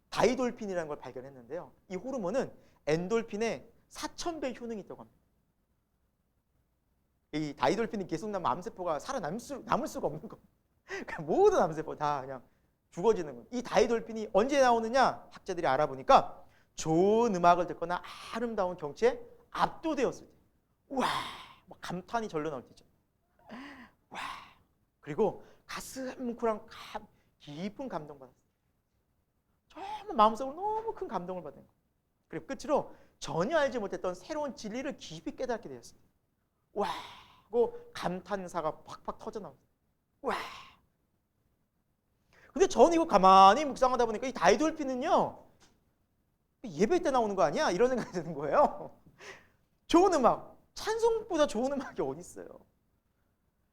다이돌핀이라는 걸 발견했는데요. 이 호르몬은 엔돌핀의 4000배 효능이 있다고 합니다. 이 다이돌핀이 계속 나면 암세포가 남을 수가 없는 겁니다. 모든 암세포 다 그냥 죽어지는 거예요. 이 다이돌핀이 언제 나오느냐? 학자들이 알아보니까 좋은 음악을 듣거나 아름다운 경치에 압도되었을 때, 우와, 막 감탄이 절로 나올 때죠. 와, 그리고 가슴 뭉클한 깊은 감동받았어요. 정말 마음속으로 너무 큰 감동을 받은 거예요. 그리고 끝으로 전혀 알지 못했던 새로운 진리를 깊이 깨닫게 되었어요. 와, 하고 감탄사가 팍팍 터져나왔어요. 와. 근데 저는 이거 가만히 묵상하다 보니까 이 다이돌핀은요, 예배 때 나오는 거 아니야? 이런 생각이 드는 거예요. 좋은 음악, 찬송보다 좋은 음악이 어디 있어요?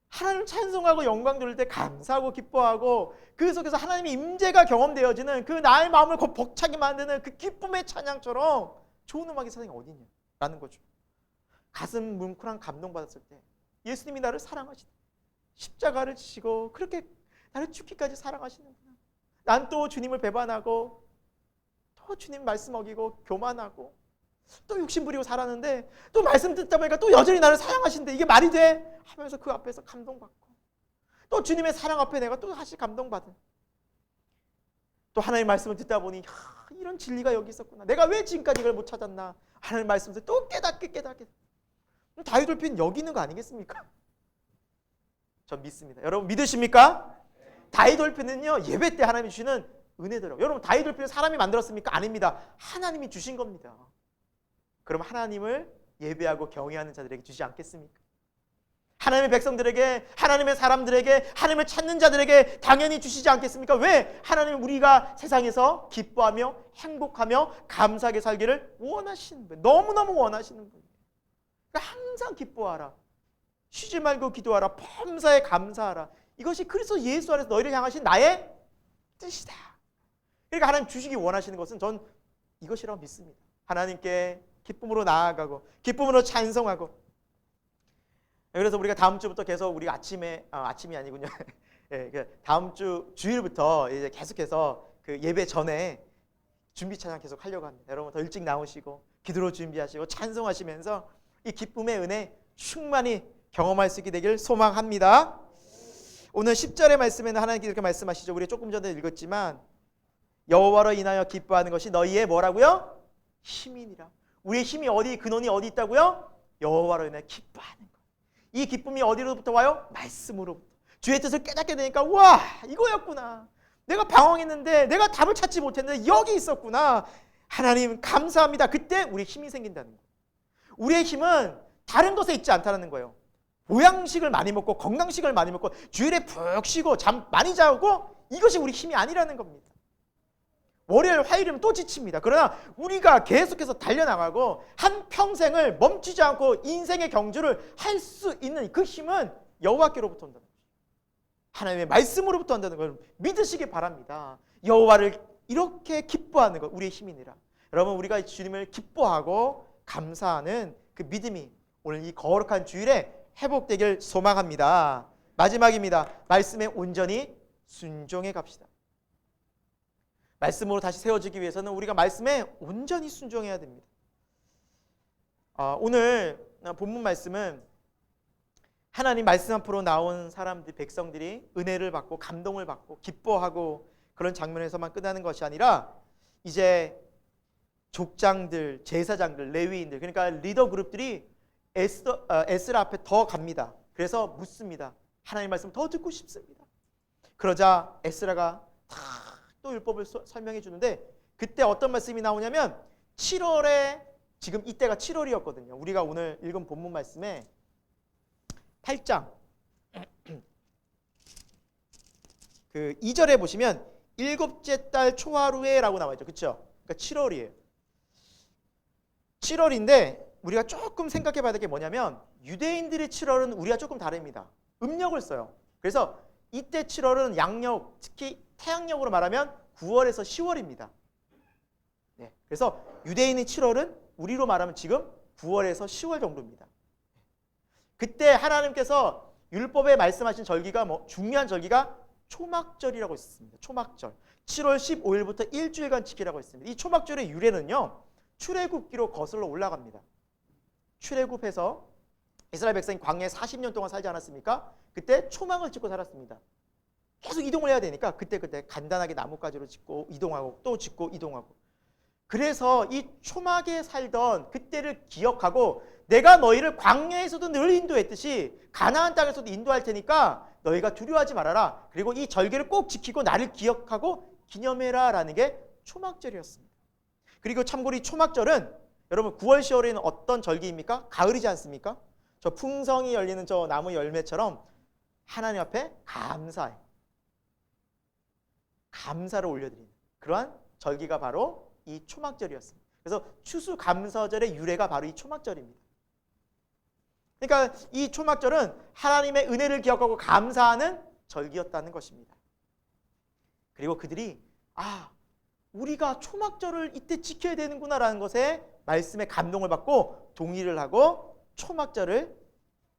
하나님 찬송하고 영광 돌릴 때 감사하고 기뻐하고 그 속에서 하나님의 임재가 경험되어지는 그 나의 마음을 벅차게 만드는 그 기쁨의 찬양처럼 좋은 음악이 세상에 어디 있냐라는 거죠. 가슴 뭉클한 감동받았을 때 예수님이 나를 사랑하시다. 십자가를 지시고 그렇게 나를 죽기까지 사랑하시는구나. 난 또 주님을 배반하고 또 주님 말씀 어기고 교만하고 또 욕심 부리고 살았는데 또 말씀 듣다 보니까 또 여전히 나를 사랑하신대. 이게 말이 돼? 하면서 그 앞에서 감동받고 또 주님의 사랑 앞에 내가 또 다시 감동받은, 또 하나님의 말씀을 듣다 보니 이런 진리가 여기 있었구나. 내가 왜 지금까지 이걸 못 찾았나. 하나님의 말씀을 또 깨닫게 다이돌핀 여기 있는 거 아니겠습니까? 전 믿습니다. 여러분 믿으십니까? 다이돌핀은요, 예배 때 하나님이 주시는 은혜더라고요. 여러분 다이돌핀은 사람이 만들었습니까? 아닙니다. 하나님이 주신 겁니다. 그럼 하나님을 예배하고 경외하는 자들에게 주지 않겠습니까? 하나님의 백성들에게, 하나님의 사람들에게, 하나님을 찾는 자들에게 당연히 주시지 않겠습니까? 왜? 하나님은 우리가 세상에서 기뻐하며 행복하며 감사하게 살기를 원하시는 분이에요. 너무너무 원하시는 분이에요. 그러니까 항상 기뻐하라. 쉬지 말고 기도하라. 범사에 감사하라. 이것이 그리스도 예수 안에서 너희를 향하신 나의 뜻이다. 그러니까 하나님 주시기 원하시는 것은 전 이것이라고 믿습니다. 하나님께 기쁨으로 나아가고 기쁨으로 찬송하고. 그래서 우리가 다음 주부터 계속 우리가 아침이 아니군요. 예, 다음 주 주일부터 이제 계속해서 그 예배 전에 준비 찬양 계속 하려고 합니다. 여러분 더 일찍 나오시고 기도로 준비하시고 찬송하시면서 이 기쁨의 은혜 충만히 경험할 수 있게 되길 소망합니다. 오늘 10절의 말씀에는 하나님께서 이렇게 말씀하시죠. 우리 조금 전에 읽었지만 여호와로 인하여 기뻐하는 것이 너희의 뭐라고요? 힘이니라. 우리의 힘이 어디, 근원이 어디 있다고요? 여호와로 인하여 기뻐하는 것. 이 기쁨이 어디로부터 와요? 말씀으로부터. 주의 뜻을 깨닫게 되니까 와, 이거였구나. 내가 방황했는데 내가 답을 찾지 못했는데 여기 있었구나. 하나님 감사합니다. 그때 우리 힘이 생긴다는 거예요. 우리의 힘은 다른 것에 있지 않다는 거예요. 보양식을 많이 먹고 건강식을 많이 먹고 주일에 푹 쉬고 잠 많이 자고 이것이 우리 힘이 아니라는 겁니다. 월요일, 화요일이면 또 지칩니다. 그러나 우리가 계속해서 달려나가고 한 평생을 멈추지 않고 인생의 경주를 할 수 있는 그 힘은 여호와께로부터 온다는 거죠. 하나님의 말씀으로부터 온다는 걸 믿으시기 바랍니다. 여호와를 이렇게 기뻐하는 것 우리의 힘이니라. 여러분 우리가 주님을 기뻐하고 감사하는 그 믿음이 오늘 이 거룩한 주일에 회복되길 소망합니다. 마지막입니다. 말씀에 온전히 순종해 갑시다. 말씀으로 다시 세워지기 위해서는 우리가 말씀에 온전히 순종해야 됩니다. 오늘 본문 말씀은 하나님 말씀 앞으로 나온 사람들, 백성들이 은혜를 받고 감동을 받고 기뻐하고 그런 장면에서만 끝나는 것이 아니라 이제 족장들, 제사장들, 레위인들, 그러니까 리더 그룹들이 에스라 앞에 더 갑니다. 그래서 묻습니다. 하나님 말씀 더 듣고 싶습니다. 그러자 에스라가 또 율법을 설명해 주는데 그때 어떤 말씀이 나오냐면 7월에 지금 이때가 7월이었거든요. 우리가 오늘 읽은 본문 말씀에 8장 그 2절에 보시면 일곱째 달 초하루에라고 나와 있죠. 그렇죠? 그러니까 7월이에요. 7월인데 우리가 조금 생각해 봐야 될 게 뭐냐면 유대인들의 7월은 우리가 조금 다릅니다. 음력을 써요. 그래서 이때 7월은 양력, 특히 태양력으로 말하면 9월에서 10월입니다. 네, 그래서 유대인의 7월은 우리로 말하면 지금 9월에서 10월 정도입니다. 그때 하나님께서 율법에 말씀하신 절기가 중요한 절기가 초막절이라고 있습니다. 초막절. 7월 15일부터 일주일간 지키라고 했습니다. 이 초막절의 유래는요. 출애굽기로 거슬러 올라갑니다. 출애굽해서 이스라엘 백성이 광야에 40년 동안 살지 않았습니까? 그때 초막을 짓고 살았습니다. 계속 이동을 해야 되니까 그때 간단하게 나뭇가지로 짓고 이동하고 또 짓고 이동하고. 그래서 이 초막에 살던 그때를 기억하고 내가 너희를 광야에서도 늘 인도했듯이 가나안 땅에서도 인도할 테니까 너희가 두려워하지 말아라. 그리고 이 절기를 꼭 지키고 나를 기억하고 기념해라 라는 게 초막절이었습니다. 그리고 참고로 이 초막절은 여러분 9월 10월에는 어떤 절기입니까? 가을이지 않습니까? 저 풍성이 열리는 저 나무 열매처럼 하나님 앞에 감사를 올려드리는 그러한 절기가 바로 이 초막절이었습니다. 그래서 추수감사절의 유래가 바로 이 초막절입니다. 그러니까 이 초막절은 하나님의 은혜를 기억하고 감사하는 절기였다는 것입니다. 그리고 그들이 우리가 초막절을 이때 지켜야 되는구나라는 것에 말씀에 감동을 받고 동의를 하고 초막절을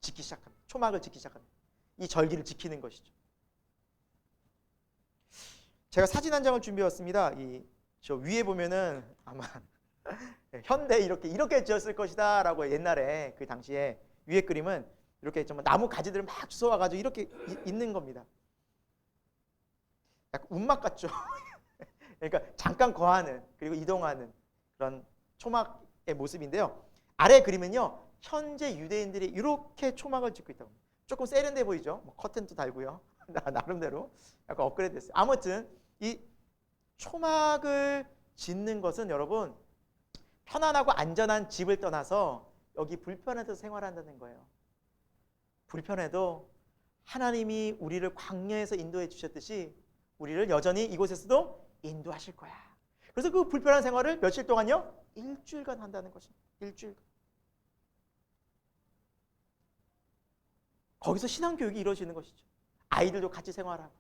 지키기 시작합니다. 초막을 지키기 시작합니다. 이 절기를 지키는 것이죠. 제가 사진 한 장을 준비해왔습니다. 저 위에 보면은 아마 현대 이렇게 지었을 것이다 라고 옛날에 그 당시에 위에 그림은 이렇게 좀 나무 가지들을 막 주워와가지고 이렇게 있는 겁니다. 약간 운막 같죠? 그러니까 잠깐 거하는 그리고 이동하는 그런 초막의 모습인데요. 아래 그림은요. 현재 유대인들이 이렇게 초막을 짓고 있다고 합니다. 조금 세련돼 보이죠? 커튼도 달고요. 나름대로 약간 업그레이드 됐어요. 아무튼 이 초막을 짓는 것은 여러분 편안하고 안전한 집을 떠나서 여기 불편해도 생활한다는 거예요. 불편해도 하나님이 우리를 광야에서 인도해 주셨듯이 우리를 여전히 이곳에서도 인도하실 거야. 그래서 그 불편한 생활을 며칠 동안요? 일주일간 한다는 것입니다. 일주일간. 거기서 신앙교육이 이루어지는 것이죠. 아이들도 같이 생활하고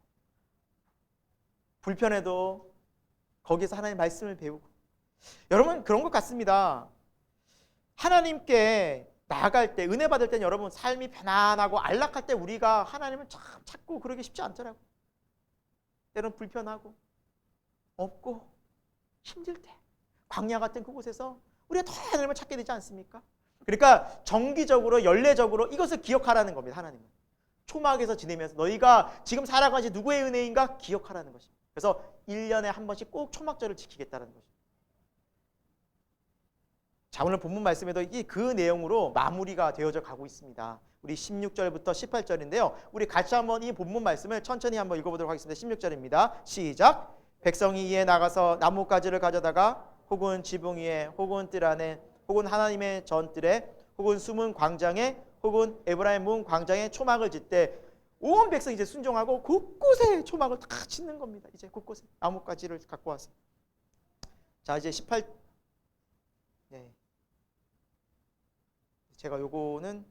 불편해도 거기서 하나님의 말씀을 배우고. 여러분 그런 것 같습니다. 하나님께 나아갈 때 은혜 받을 때는 여러분 삶이 편안하고 안락할 때 우리가 하나님을 참 찾고 그러기 쉽지 않더라고요. 때로는 불편하고 없고 힘들 때 광야 같은 그곳에서 우리가 더 하나님을 찾게 되지 않습니까? 그러니까 정기적으로 연례적으로 이것을 기억하라는 겁니다. 하나님은 초막에서 지내면서 너희가 지금 살아가는 것이 누구의 은혜인가 기억하라는 것입니다. 그래서 1년에 한 번씩 꼭 초막절을 지키겠다는 것입니다. 자, 오늘 본문 말씀에도 그 내용으로 마무리가 되어져 가고 있습니다. 우리 16절부터 18절인데요. 우리 같이 한번 이 본문 말씀을 천천히 한번 읽어보도록 하겠습니다. 16절입니다. 시작. 백성이 이에 나가서 나뭇가지를 가져다가 혹은 지붕 위에 혹은 뜰 안에 혹은 하나님의 전뜰에 혹은 숨은 광장에 혹은 에브라임 문 광장에 초막을 짓되 온 백성이 이제 순종하고 곳곳에 초막을 다 짓는 겁니다. 이제 곳곳에 나뭇가지를 갖고 와서. 자, 이제 18. 네. 제가 요거는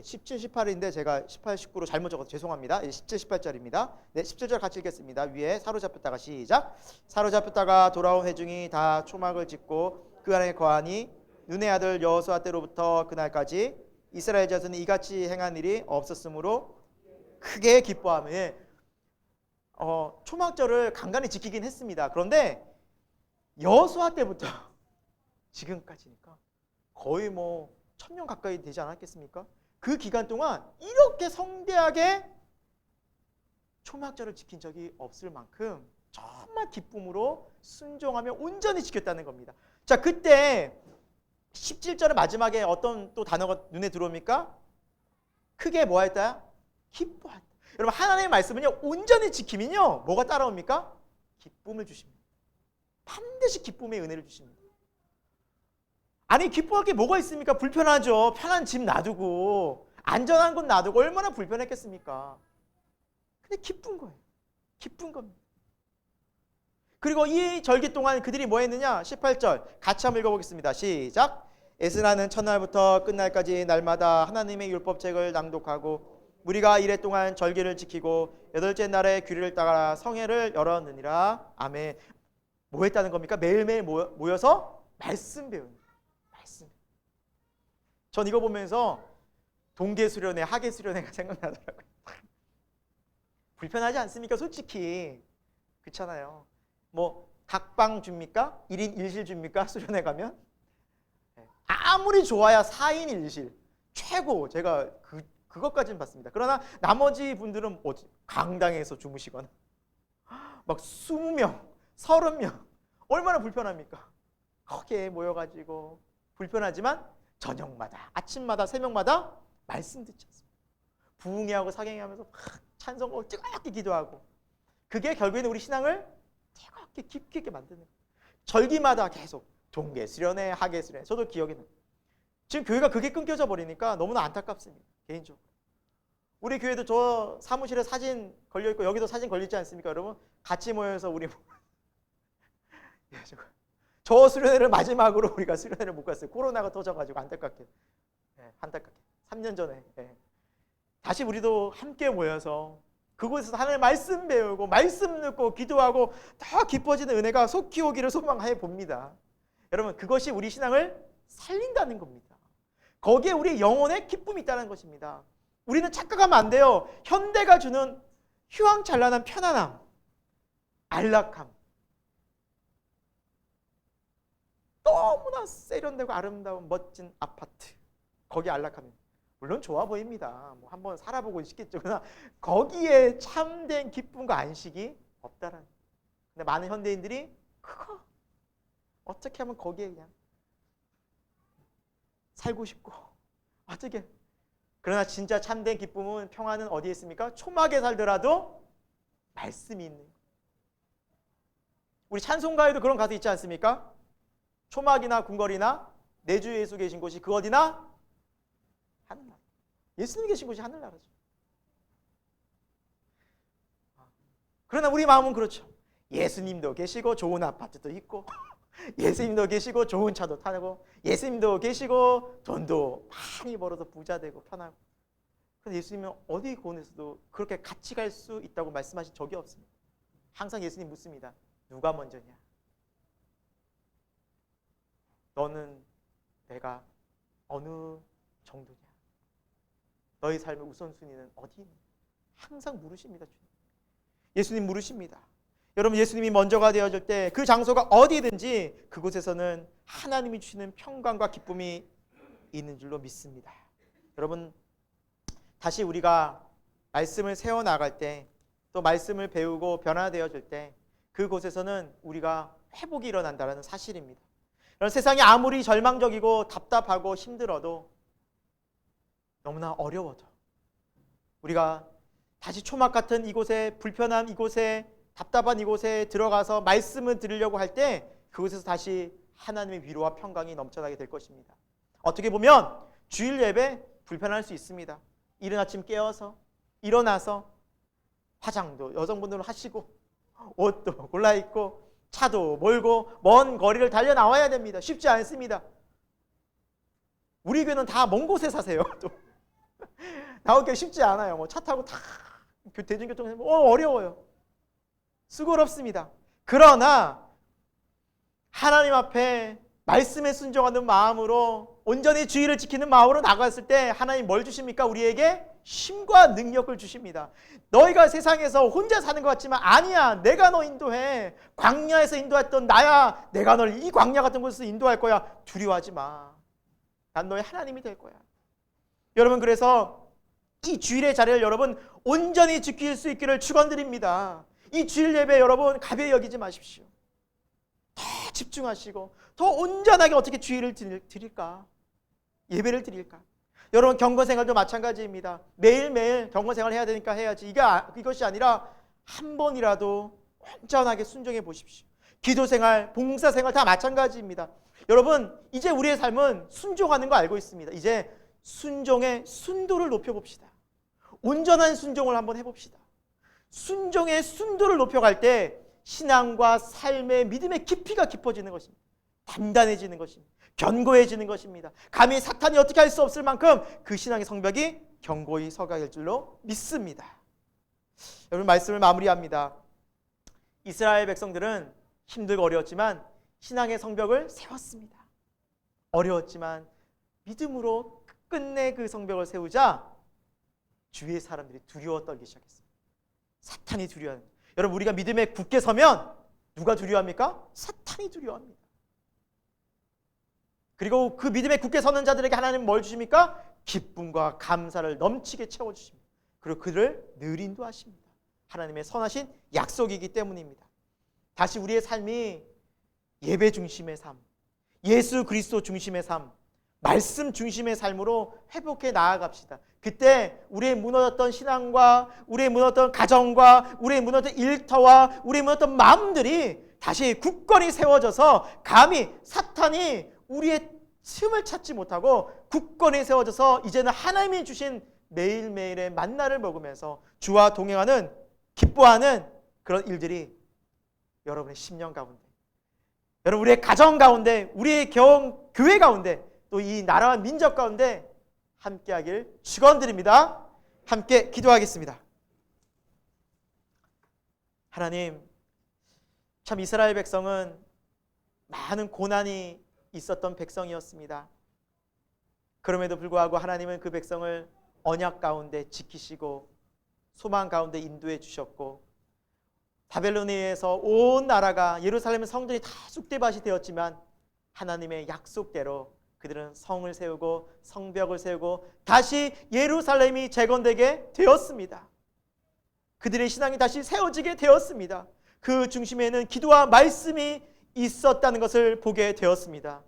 17, 18인데 제가 18, 19로 잘못 적어서 죄송합니다. 17, 18절입니다. 네, 17절 같이 읽겠습니다. 위에 사로잡혔다가 시작. 사로잡혔다가 돌아온 회중이 다 초막을 짓고 그 안에 거하니 눈의 아들 여호수아 때로부터 그날까지 이스라엘 자손이 이같이 행한 일이 없었으므로 크게 기뻐하며 초막절을 간간히 지키긴 했습니다. 그런데 여호수아 때부터 지금까지니까 거의 1000년 가까이 되지 않았겠습니까? 그 기간 동안 이렇게 성대하게 초막절을 지킨 적이 없을 만큼 정말 기쁨으로 순종하며 온전히 지켰다는 겁니다. 자, 그때 17절의 마지막에 어떤 또 단어가 눈에 들어옵니까? 크게 뭐 했다? 기뻐한다. 여러분, 하나님의 말씀은요, 온전히 지키면요, 뭐가 따라옵니까? 기쁨을 주십니다. 반드시 기쁨의 은혜를 주십니다. 아니, 기뻐할 게 뭐가 있습니까? 불편하죠. 편한 집 놔두고 안전한 곳 놔두고 얼마나 불편했겠습니까? 근데 기쁜 거예요. 기쁜 겁니다. 그리고 이 절기 동안 그들이 뭐 했느냐? 18절 같이 한번 읽어보겠습니다. 시작. 에스라는 첫날부터 끝날까지 날마다 하나님의 율법책을 낭독하고 우리가 이래 동안 절기를 지키고 여덟째 날에 규례를 따라 성회를 열었느니라. 아멘. 뭐 했다는 겁니까? 매일매일 모여서 말씀 배우는. 말씀. 전 이거 보면서 동계수련회, 하계수련회가 생각나더라고요. 불편하지 않습니까? 솔직히. 그렇잖아요. 뭐 각방 줍니까? 1인 1실 줍니까? 수련회 가면? 아무리 좋아야 4인 1실. 최고. 제가 그것까지는 봤습니다. 그러나 나머지 분들은 뭐지? 강당에서 주무시거나 막 20명, 30명. 얼마나 불편합니까? 거기에 모여가지고 불편하지만 저녁마다, 아침마다, 새벽마다 말씀 듣지 않습니다. 부흥회하고 사경회하면서 찬송하고 뜨겁게 기도하고 그게 결국에는 우리 신앙을 뜨겁게 깊게 있게 만드는 거예요. 절기마다 계속 동계 수련회, 하계 수련회. 저도 기억이 나요. 지금 교회가 그게 끊겨져 버리니까 너무나 안타깝습니다. 개인적으로. 우리 교회도 저 사무실에 사진 걸려있고 여기도 사진 걸려있지 않습니까? 여러분 같이 모여서 우리 저 수련회를 마지막으로 우리가 수련회를 못 갔어요. 코로나가 터져가지고 안타깝게. 안타깝게. 3년 전에. 다시 우리도 함께 모여서 그곳에서 하나님의 말씀 배우고 말씀 듣고 기도하고 더 깊어지는 은혜가 속히 오기를 소망해 봅니다. 여러분 그것이 우리 신앙을 살린다는 겁니다. 거기에 우리 영혼의 기쁨이 있다는 것입니다. 우리는 착각하면 안 돼요. 현대가 주는 휘황찬란한 편안함, 안락함, 너무나 세련되고 아름다운 멋진 아파트, 거기 안락함이 물론 좋아 보입니다. 뭐 한번 살아보고 싶겠죠. 그러나 거기에 참된 기쁨과 안식이 없다라는. 근데 많은 현대인들이 그거 어떻게 하면 거기에 그냥 살고 싶고 어떻게. 그러나 진짜 참된 기쁨은 평안은 어디에 있습니까? 초막에 살더라도 말씀이 있는. 우리 찬송가에도 그런 가사 있지 않습니까? 초막이나 궁궐이나 내 주 예수 계신 곳이 그 어디나 하늘나라. 예수님 계신 곳이 하늘나라죠. 그러나 우리 마음은 그렇죠. 예수님도 계시고 좋은 아파트도 있고 예수님도 계시고 좋은 차도 타고 예수님도 계시고 돈도 많이 벌어서 부자 되고 편하고. 그런데 예수님은 어디 곳에서도 그렇게 같이 갈 수 있다고 말씀하신 적이 없습니다. 항상 예수님 묻습니다. 누가 먼저냐? 너는 내가 어느 정도냐? 너의 삶의 우선순위는 어디 있느냐? 항상 물으십니다. 예수님 물으십니다. 여러분 예수님이 먼저가 되어질 때 그 장소가 어디든지 그곳에서는 하나님이 주시는 평강과 기쁨이 있는 줄로 믿습니다. 여러분 다시 우리가 말씀을 세워나갈 때 또 말씀을 배우고 변화되어질 때 그곳에서는 우리가 회복이 일어난다는 사실입니다. 세상이 아무리 절망적이고 답답하고 힘들어도 너무나 어려워도 우리가 다시 초막 같은 이곳에 불편한 이곳에 답답한 이곳에 들어가서 말씀을 들으려고 할 때 그곳에서 다시 하나님의 위로와 평강이 넘쳐나게 될 것입니다. 어떻게 보면 주일 예배 불편할 수 있습니다. 이른 아침 깨어서 일어나서 화장도 여성분들은 하시고 옷도 골라 입고 차도 몰고 먼 거리를 달려 나와야 됩니다. 쉽지 않습니다. 우리 교회는 다 먼 곳에 사세요. 또 나오기 쉽지 않아요. 뭐 차 타고 다 대중교통 어려워요. 수고롭습니다. 그러나 하나님 앞에 말씀에 순종하는 마음으로 온전히 주의를 지키는 마음으로 나갔을 때 하나님 뭘 주십니까? 우리에게 힘과 능력을 주십니다. 너희가 세상에서 혼자 사는 것 같지만 아니야. 내가 너 인도해. 광야에서 인도했던 나야. 내가 널 이 광야 같은 곳에서 인도할 거야. 두려워하지 마. 난 너의 하나님이 될 거야. 여러분 그래서 이 주일의 자리를 여러분 온전히 지킬 수 있기를 축원드립니다. 이 주일 예배 여러분 가벼이 여기지 마십시오. 더 집중하시고 더 온전하게 어떻게 주일을 드릴까? 예배를 드릴까? 여러분 경건생활도 마찬가지입니다. 매일매일 경건생활 해야 되니까 해야지. 이것이 아니라 한 번이라도 온전하게 순종해 보십시오. 기도생활, 봉사생활 다 마찬가지입니다. 여러분 이제 우리의 삶은 순종하는 거 알고 있습니다. 이제 순종의 순도를 높여봅시다. 온전한 순종을 한번 해봅시다. 순종의 순도를 높여갈 때 신앙과 삶의 믿음의 깊이가 깊어지는 것입니다. 단단해지는 것입니다. 견고해지는 것입니다. 감히 사탄이 어떻게 할 수 없을 만큼 그 신앙의 성벽이 견고히 서갈 줄로 믿습니다. 여러분 말씀을 마무리합니다. 이스라엘 백성들은 힘들고 어려웠지만 신앙의 성벽을 세웠습니다. 어려웠지만 믿음으로 끝내 그 성벽을 세우자 주위의 사람들이 두려워 떨기 시작했습니다. 사탄이 두려워합니다. 여러분 우리가 믿음에 굳게 서면 누가 두려워합니까? 사탄이 두려워합니다. 그리고 그 믿음에 굳게 서는 자들에게 하나님은 뭘 주십니까? 기쁨과 감사를 넘치게 채워주십니다. 그리고 그를 늘 인도하십니다. 하나님의 선하신 약속이기 때문입니다. 다시 우리의 삶이 예배 중심의 삶, 예수 그리스도 중심의 삶, 말씀 중심의 삶으로 회복해 나아갑시다. 그때 우리의 무너졌던 신앙과 우리의 무너졌던 가정과 우리의 무너졌던 일터와 우리의 무너졌던 마음들이 다시 굳건히 세워져서 감히 사탄이 우리의 틈을 찾지 못하고 굳건히 세워져서 이제는 하나님이 주신 매일매일의 만나를 먹으면서 주와 동행하는 기뻐하는 그런 일들이 여러분의 심령 가운데, 여러분 우리의 가정 가운데, 우리의 교회 가운데, 또 이 나라와 민족 가운데 함께하길 축원드립니다. 함께 기도하겠습니다. 하나님, 참 이스라엘 백성은 많은 고난이 있었던 백성이었습니다. 그럼에도 불구하고 하나님은 그 백성을 언약 가운데 지키시고 소망 가운데 인도해 주셨고, 바벨론에 의해서 온 나라가, 예루살렘 성전이 다 쑥대밭이 되었지만 하나님의 약속대로 그들은 성을 세우고 성벽을 세우고 다시 예루살렘이 재건되게 되었습니다. 그들의 신앙이 다시 세워지게 되었습니다. 그 중심에는 기도와 말씀이 있었다는 것을 보게 되었습니다.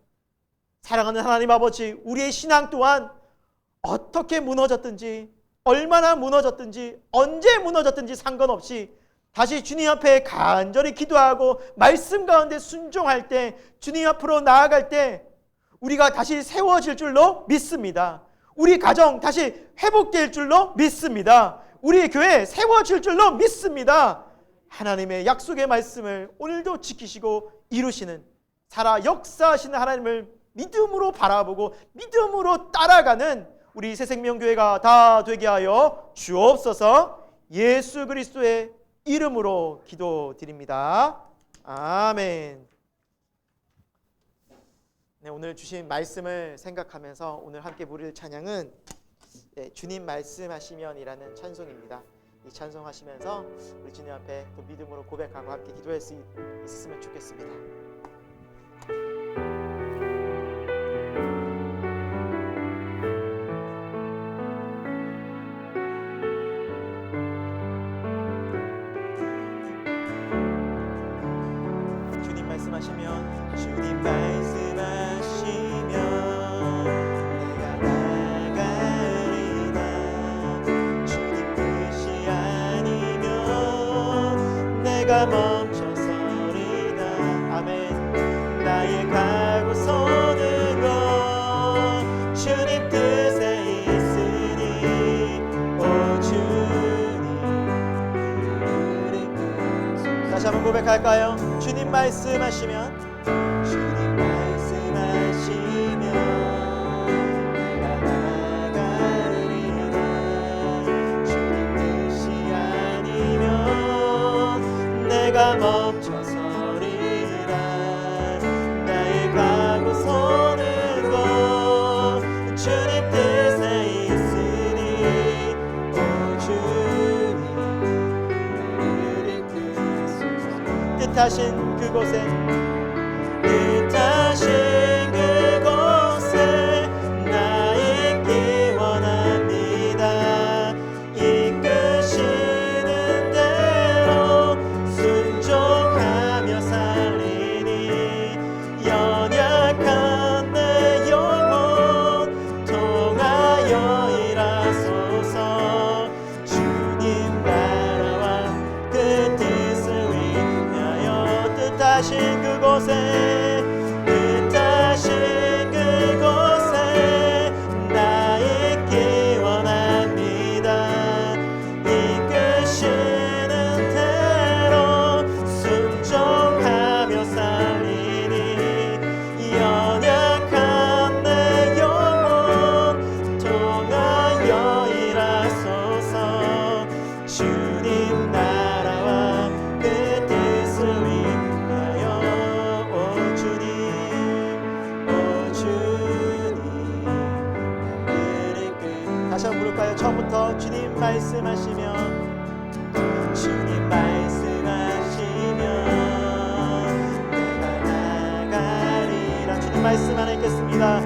사랑하는 하나님 아버지, 우리의 신앙 또한 어떻게 무너졌든지, 얼마나 무너졌든지, 언제 무너졌든지 상관없이 다시 주님 앞에 간절히 기도하고 말씀 가운데 순종할 때, 주님 앞으로 나아갈 때 우리가 다시 세워질 줄로 믿습니다. 우리 가정 다시 회복될 줄로 믿습니다. 우리 교회 세워질 줄로 믿습니다. 하나님의 약속의 말씀을 오늘도 지키시고 이루시는, 살아 역사하시는 하나님을 믿음으로 바라보고 믿음으로 따라가는 우리 새생명교회가 다 되게 하여 주옵소서. 예수 그리스도의 이름으로 기도드립니다. 아멘. 네, 오늘 주신 말씀을 생각하면서 오늘 함께 부를 찬양은 주님 말씀하시면이라는 찬송입니다. 이 찬송하시면서 우리 주님 앞에 또 믿음으로 고백하고 함께 기도할 수 있었으면 좋겠습니다. 주님 말씀하시면, 주님 말씀하시면 내가 나가리라. 주님 뜻이 아니면 내가 멈춰서리라. 아멘. 나의 가고 서는 것 주님 뜻에 있으니, 오 주님 우리 뜻. 다시 한번 고백할까요? 주님 말씀하시면, 주님 말씀하시면 내가 나가리라. 주님 뜻이 아니면 내가 멈춰서리라. 나의 가고 서는 것 주님 뜻에 있으니, 오 주님 우리 뜻소서. 뜻하신 그곳에, 뜻하신 그곳에 나 있기 원합니다. 이끄시는 대로 그곳에 뜻하신 그곳에 나 있기 원합니다. 이끄시는 대로 순종하며 살리니 연약한 내 영혼 통하여 일하소서. 주님 나라와 그 뜻을 위하여. 오 주님 다시 한번 부를까요? 처음부터 주님 말씀하시며 주님 말씀하시며 내가 나가리라. 주님 말씀 안에 있겠습니다.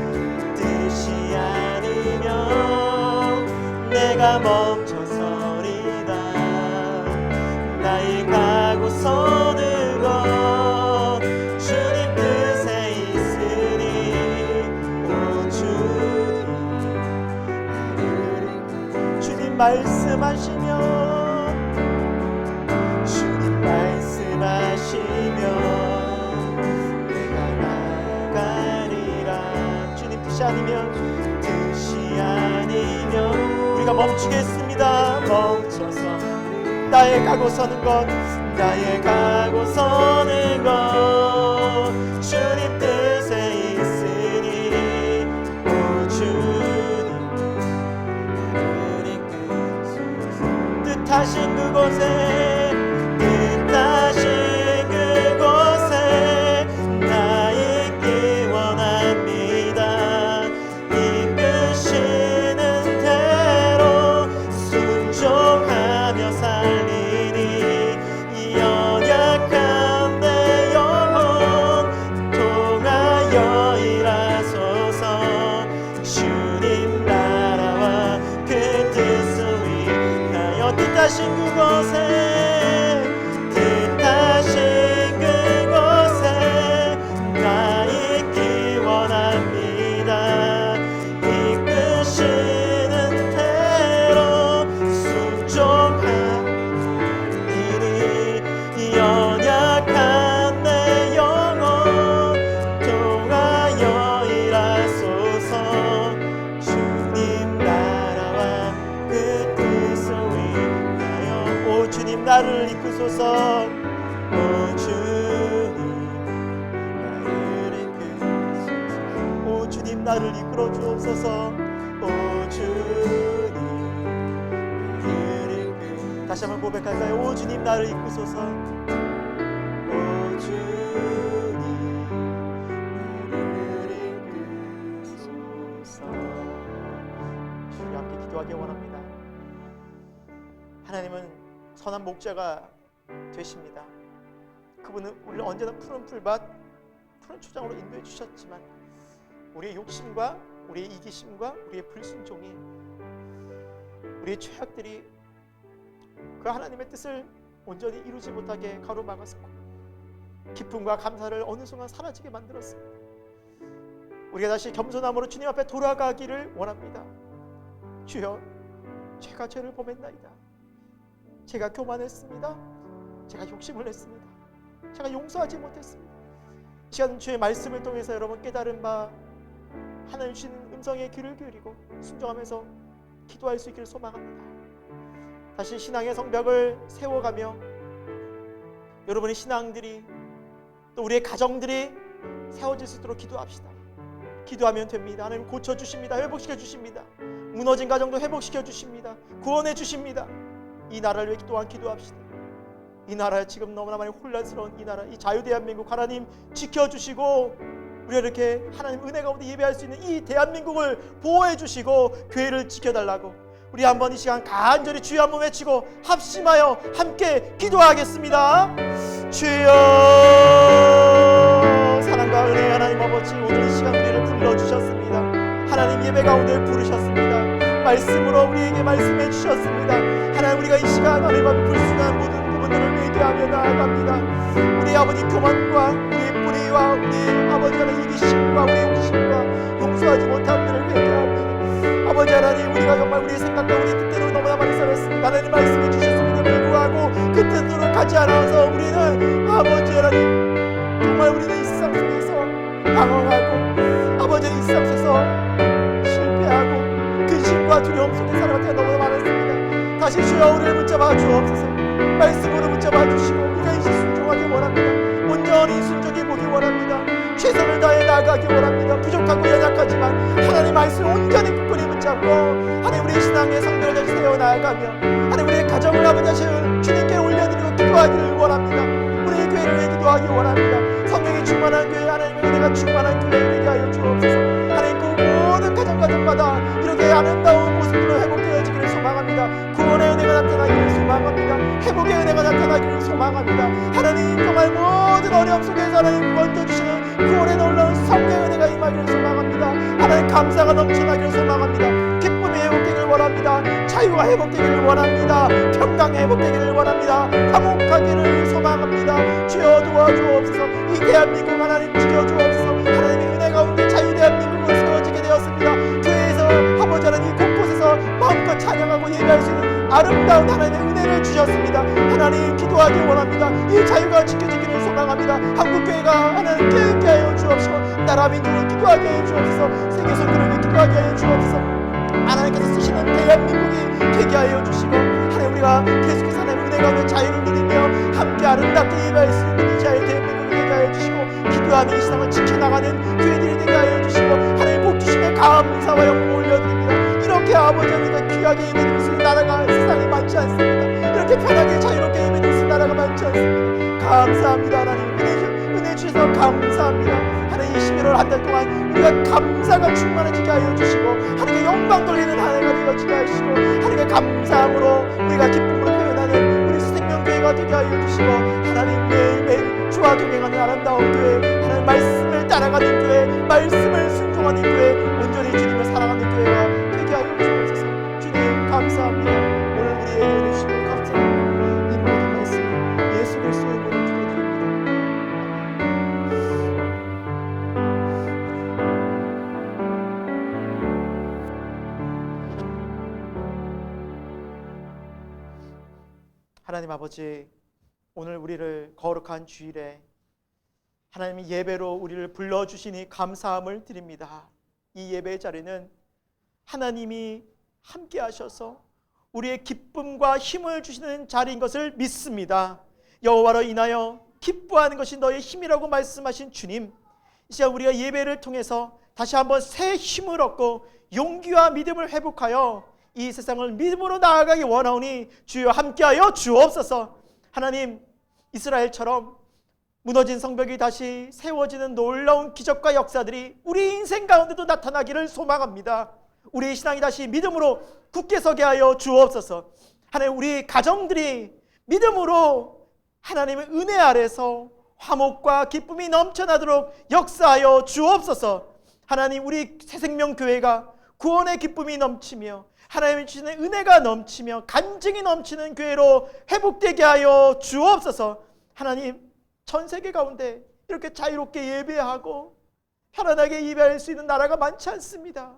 뜻이 아니면 내가 멈춰서리다. 나의 가고 서는 것 주님 뜻에 있으니. 오 주님 말씀하시며 주님 말씀하시며 내가 나가리라. 주님 뜻이 아니면 우리가 멈추겠습니다. 멈춰서 나의 가고 서는 것 주님 뜻에 있으니. 오 주님 뜻하신 그곳에 나 있기 원합니다. 이끄시는 대로 순종하며 살리니 연약한 내 영혼 통하여 일하소서. 주님 나라와 그 뜻을 위하여. 뜻하신 그곳에 나 있기 원합니다. 이끄시는 대로 순종하리니 연약한 내 영혼 통하여 일하소서. 주님 나라와 그 뜻을 위하여. 오 주님 나를 이끄소서. 오 주님 나를 이끄소서. 오 주님 나를 이끌어 주옵소서. 오 주님 나를 이끄소서. 다시 한번 고백할까요? 오 주님 나를 이끄소서. 오 주님 나를 이끄소서. 주님 함께 기도하기 원합니다. 하나님은 선한 목자가 되십니다. 그분은 우리를 언제나 푸른 풀밭, 푸른 초장으로 인도해 주셨지만 우리의 욕심과 우리의 이기심과 우리의 불순종이, 우리의 죄악들이 그 하나님의 뜻을 온전히 이루지 못하게 가로막았고 기쁨과 감사를 어느 순간 사라지게 만들었습니다. 우리가 다시 겸손함으로 주님 앞에 돌아가기를 원합니다. 주여, 제가 죄를 범했나이다. 제가 교만했습니다. 제가 욕심을 냈습니다. 제가 용서하지 못했습니다. 이 시간 주의 말씀을 통해서 여러분 깨달은 바 하나님 주시는 음성에 귀를 기울이고 순종하면서 기도할 수 있기를 소망합니다. 다시 신앙의 성벽을 세워가며 여러분의 신앙들이 또 우리의 가정들이 세워질 수 있도록 기도합시다. 기도하면 됩니다. 하나님 고쳐주십니다. 회복시켜 주십니다. 무너진 가정도 회복시켜 주십니다. 구원해 주십니다. 이 나라를 위해 또한 기도합시다. 이 나라 지금 너무나 많이 혼란스러운 이 나라, 이 자유대한민국 하나님 지켜주시고 우리가 이렇게 하나님 은혜 가운데 예배할 수 있는 이 대한민국을 보호해 주시고 교회를 지켜달라고 우리 한번 이 시간 간절히 주여 한번 외치고 합심하여 함께 기도하겠습니다. 주여, 사랑과 은혜 하나님 아버지, 오늘 이 시간 우리를 불러주셨습니다. 하나님 예배 가운데 부르셨습니다. 말씀으로 우리에게 말씀해 주셨습니다. 하나님 우리가 이 시간 하나님 앞에 불순한 모든 부분들을 회개하며 나아갑니다. 우리 아버지 교만과 우리의 뿌리와 우리 아버지 하나님 이기심과 우리의 욕심과 용서하지 못한 일을 회개합니다. 아버지 하나님, 우리가 정말 우리의 생각과 우리의 뜻대로 너무나 많이 살았습니다. 하나님 말씀해 주셨음에도 불구하고 그 뜻대로 가지 않아서 우리는 아버지 하나님 정말 우리는 방황하고 아버지 이 세상에서 실패하고 근심과 두려움 속에 살아갈 때가 너무 많았습니다. 다시 주여 우리를 붙잡아 주옵소서. 말씀으로 붙잡아 주시고 우리가 이제 순종하기 원합니다. 온전히 순종해 보기 원합니다. 최선을 다해 나아가기 원합니다. 부족하고 연약하지만 하나님 말씀을 온전히 굳건히 붙잡고 하나님 우리의 신앙의 성벽을 다시 세워 나아가며 하나님 우리의 가정을 아버지 주님께 올려드리고 기도하기를 원합니다. 우리의 교회를 위해 기도하기 원합니다. 성령이 충만한 교회, 하나님의 은혜가 충만한 교회 되게 하여 주옵소서. 하나님 그 모든 가정마다 이렇게 아름다운 모습으로 회복되어지기를 소망합니다. 구원의 은혜가 나타나기를 소망합니다. 회복의 은혜가 나타나기를 소망합니다. 하나님 정말 모든 어려움 속에서 하나님 건져주시는 구원의 놀라운 성령의 은혜가 임하기를 소망합니다. 하나님 감사가 넘쳐나기를 소망합니다. 기쁨이 회복되기를 원합니다. 자유가 회복되기를 원합니다. 평강이 회복되기를 원합니다. 화목하기를 소망합니다. 주여 도와주옵소서. 이 대한민국 하나님 지켜주옵소서. 하나님의 은혜 가운데 자유 대한민국으로 세워지게 되었습니다. 교회에서 아버지 하나님 곳곳에서 마음껏 찬양하고 예배할 수 있는 아름다운 하나님의 은혜를 주셨습니다. 하나님 기도하기 원합니다. 이 자유가 지켜지기를 소망합니다. 한국교회가 하나님 깨닫게 하여 주옵시고 나라 민족을 기도하게 하여 주옵소서. 세계 선교를 기도하게 하여 주옵소서. 하나님께서 쓰시는 대한민국이 되게 하여 주시고 하나님 우리가 계속해서 하나님 은혜 가운데 자유를 누리며 함께 아름답게 예배할 수 있는 이 자유 대한민국이 되게 하여 주시고 기도하며 이 세상을 지켜나가는 교회들이 되게 하여 주시고 하나님 복 주심에 감사와 영광을 올려드립니다. 이렇게 아버지 우리가 귀하게 예배드릴 수 있는 나라가 세상에 많지 않습니다. 이렇게 편하게 자유롭게 예배드릴 수 있는 나라가 많지 않습니다. 감사합니다. 하나님 은혜 주셔서 감사합니다. 하나님 이 11월 한 달 동안 우리가 감사가 충만해지게 하여 주시고 하나님께 영광 돌리는 한 해가 되어지게 하시고 하나님께 감사함으로 우리가 기쁨으로 표현하는 우리 생명교회가 되게 하여 주시고 하나님 매일매일 주와 동행하는 아름다운 교회, 하나님 말씀을 따라가는 교회, 말씀을 순종하는 교회, 온전히 주님을 사랑하는 교회가 되게 하여 주옵소서. 주님 감사합니다. 오늘 우리에게 은혜 주시고 감사합니다. 이 모든 말씀 예수 그리스도의 이름으로 기도드립니다. 하나님 아버지, 오늘 우리를 거룩한 주일에 하나님의 예배로 우리를 불러주시니 감사함을 드립니다. 이 예배의 자리는 하나님이 함께 하셔서 우리의 기쁨과 힘을 주시는 자리인 것을 믿습니다. 여호와로 인하여 기뻐하는 것이 너의 힘이라고 말씀하신 주님, 이제 우리가 예배를 통해서 다시 한번 새 힘을 얻고 용기와 믿음을 회복하여 이 세상을 믿음으로 나아가기 원하오니 주여 함께하여 주옵소서. 하나님, 이스라엘처럼 무너진 성벽이 다시 세워지는 놀라운 기적과 역사들이 우리 인생 가운데도 나타나기를 소망합니다. 우리의 신앙이 다시 믿음으로 굳게 서게 하여 주옵소서. 하나님, 우리 가정들이 믿음으로 하나님의 은혜 아래서 화목과 기쁨이 넘쳐나도록 역사하여 주옵소서. 하나님, 우리 새생명교회가 구원의 기쁨이 넘치며 하나님의 주시는 은혜가 넘치며 간증이 넘치는 교회로 회복되게 하여 주옵소서. 하나님, 전 세계 가운데 이렇게 자유롭게 예배하고 편안하게 예배할 수 있는 나라가 많지 않습니다.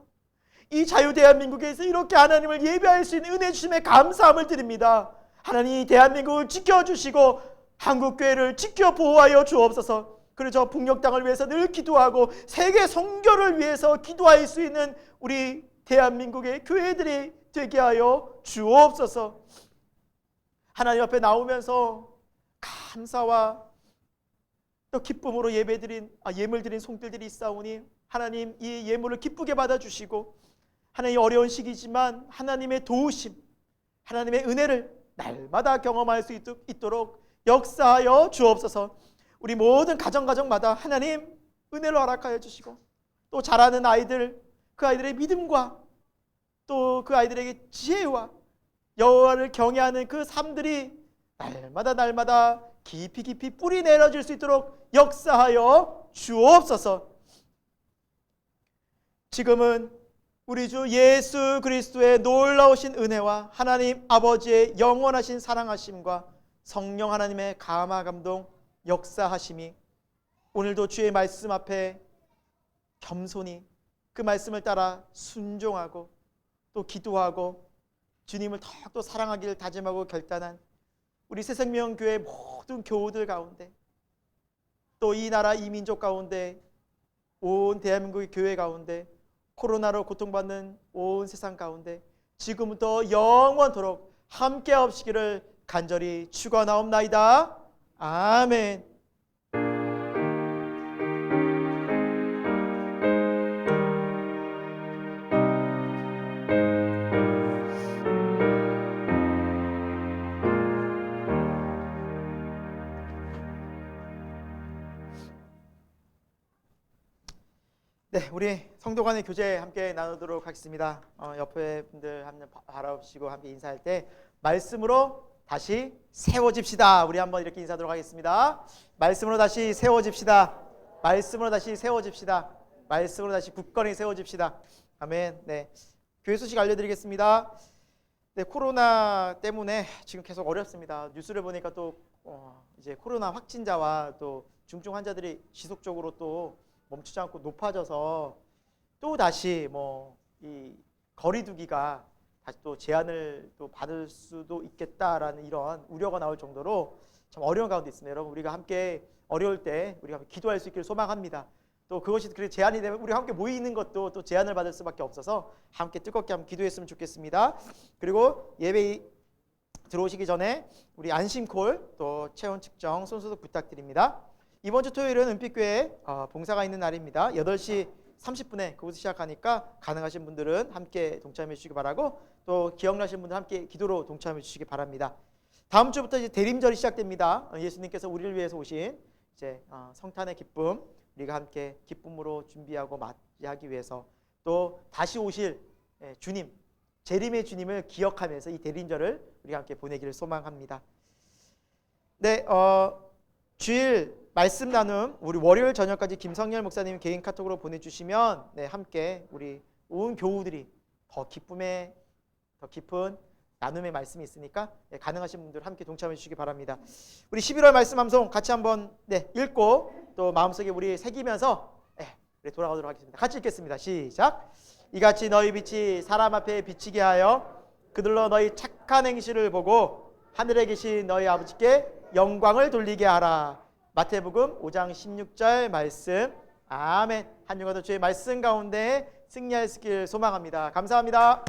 이 자유 대한민국에서 이렇게 하나님을 예배할 수 있는 은혜 주심에 감사함을 드립니다. 하나님, 대한민국을 지켜주시고 한국교회를 지켜 보호하여 주옵소서. 그리고 저 북녘 땅을 위해서 늘 기도하고 세계 선교를 위해서 기도할 수 있는 우리 대한민국의 교회들이 되게 하여 주옵소서. 하나님 앞에 나오면서 감사와 또 기쁨으로 예물 드린 손길들이 있사오니 하나님, 이 예물을 기쁘게 받아주시고 하나님, 어려운 시기지만 하나님의 도우심, 하나님의 은혜를 날마다 경험할 수 있도록 역사하여 주옵소서. 우리 모든 가정마다 하나님 은혜를 허락하여 주시고 또 자라는 아이들, 그 아이들의 믿음과 또 그 아이들에게 지혜와 여호와를 경외하는 그 삶들이 날마다 깊이 뿌리 내려질 수 있도록 역사하여 주옵소서. 지금은 우리 주 예수 그리스도의 놀라우신 은혜와 하나님 아버지의 영원하신 사랑하심과 성령 하나님의 감화 감동 역사하심이 오늘도 주의 말씀 앞에 겸손히 그 말씀을 따라 순종하고 또 기도하고 주님을 더욱더 사랑하기를 다짐하고 결단한 우리 새생명교회 모든 교우들 가운데 또 이 나라 이 민족 가운데 온 대한민국의 교회 가운데 코로나로 고통받는 온 세상 가운데 지금부터 영원토록 함께 하시기를 간절히 축원하옵나이다. 아멘. 네, 우리 성도 간의 교제 함께 나누도록 하겠습니다. 옆에 분들 한번 바라보시고 함께 인사할 때 말씀으로 다시 세워집시다. 우리 한번 이렇게 인사하도록 하겠습니다. 말씀으로 다시 세워집시다. 말씀으로 다시 세워집시다. 말씀으로 다시 굳건히 세워집시다. 아멘. 네, 교회 소식 알려드리겠습니다. 네, 코로나 때문에 지금 계속 어렵습니다. 뉴스를 보니까 또 이제 코로나 확진자와 또 중증 환자들이 지속적으로 또 멈추지 않고 높아져서 또 다시 이 거리두기가 다시 또 제한을 또 받을 수도 있겠다라는 이런 우려가 나올 정도로 참 어려운 가운데 있습니다. 여러분, 우리가 함께 어려울 때 우리가 함께 기도할 수 있기를 소망합니다. 또 그것이 그렇게 제한이 되면 우리가 함께 모이는 것도 또 제한을 받을 수밖에 없어서 함께 뜨겁게 한번 기도했으면 좋겠습니다. 그리고 예배 들어오시기 전에 우리 안심콜 또 체온 측정 손소독 부탁드립니다. 이번 주 토요일은 은빛교회 봉사가 있는 날입니다. 8시 30분에 그곳을 시작하니까 가능하신 분들은 함께 동참해 주시기 바라고 또 기억나시는 분들 함께 기도로 동참해 주시기 바랍니다. 다음 주부터 이제 대림절이 시작됩니다. 예수님께서 우리를 위해서 오신 이제 성탄의 기쁨 우리가 함께 기쁨으로 준비하고 맞이하기 위해서 또 다시 오실 주님 재림의 주님을 기억하면서 이 대림절을 우리가 함께 보내기를 소망합니다. 네, 주일 말씀 나눔 우리 월요일 저녁까지 김성열 목사님 개인 카톡으로 보내주시면 함께 우리 온 교우들이 더 깊은 나눔의 말씀이 있으니까 가능하신 분들 함께 동참해 주시기 바랍니다. 우리 11월 말씀 함송 같이 한번 읽고 또 마음속에 우리 새기면서 돌아가도록 하겠습니다. 같이 읽겠습니다. 시작. 이같이 너희 빛이 사람 앞에 비치게 하여 그들로 너희 착한 행실을 보고 하늘에 계신 너희 아버지께 영광을 돌리게 하라. 마태복음 5장 16절 말씀. 아멘. 한 주간도 주의 말씀 가운데 승리할 수 있기를 소망합니다. 감사합니다.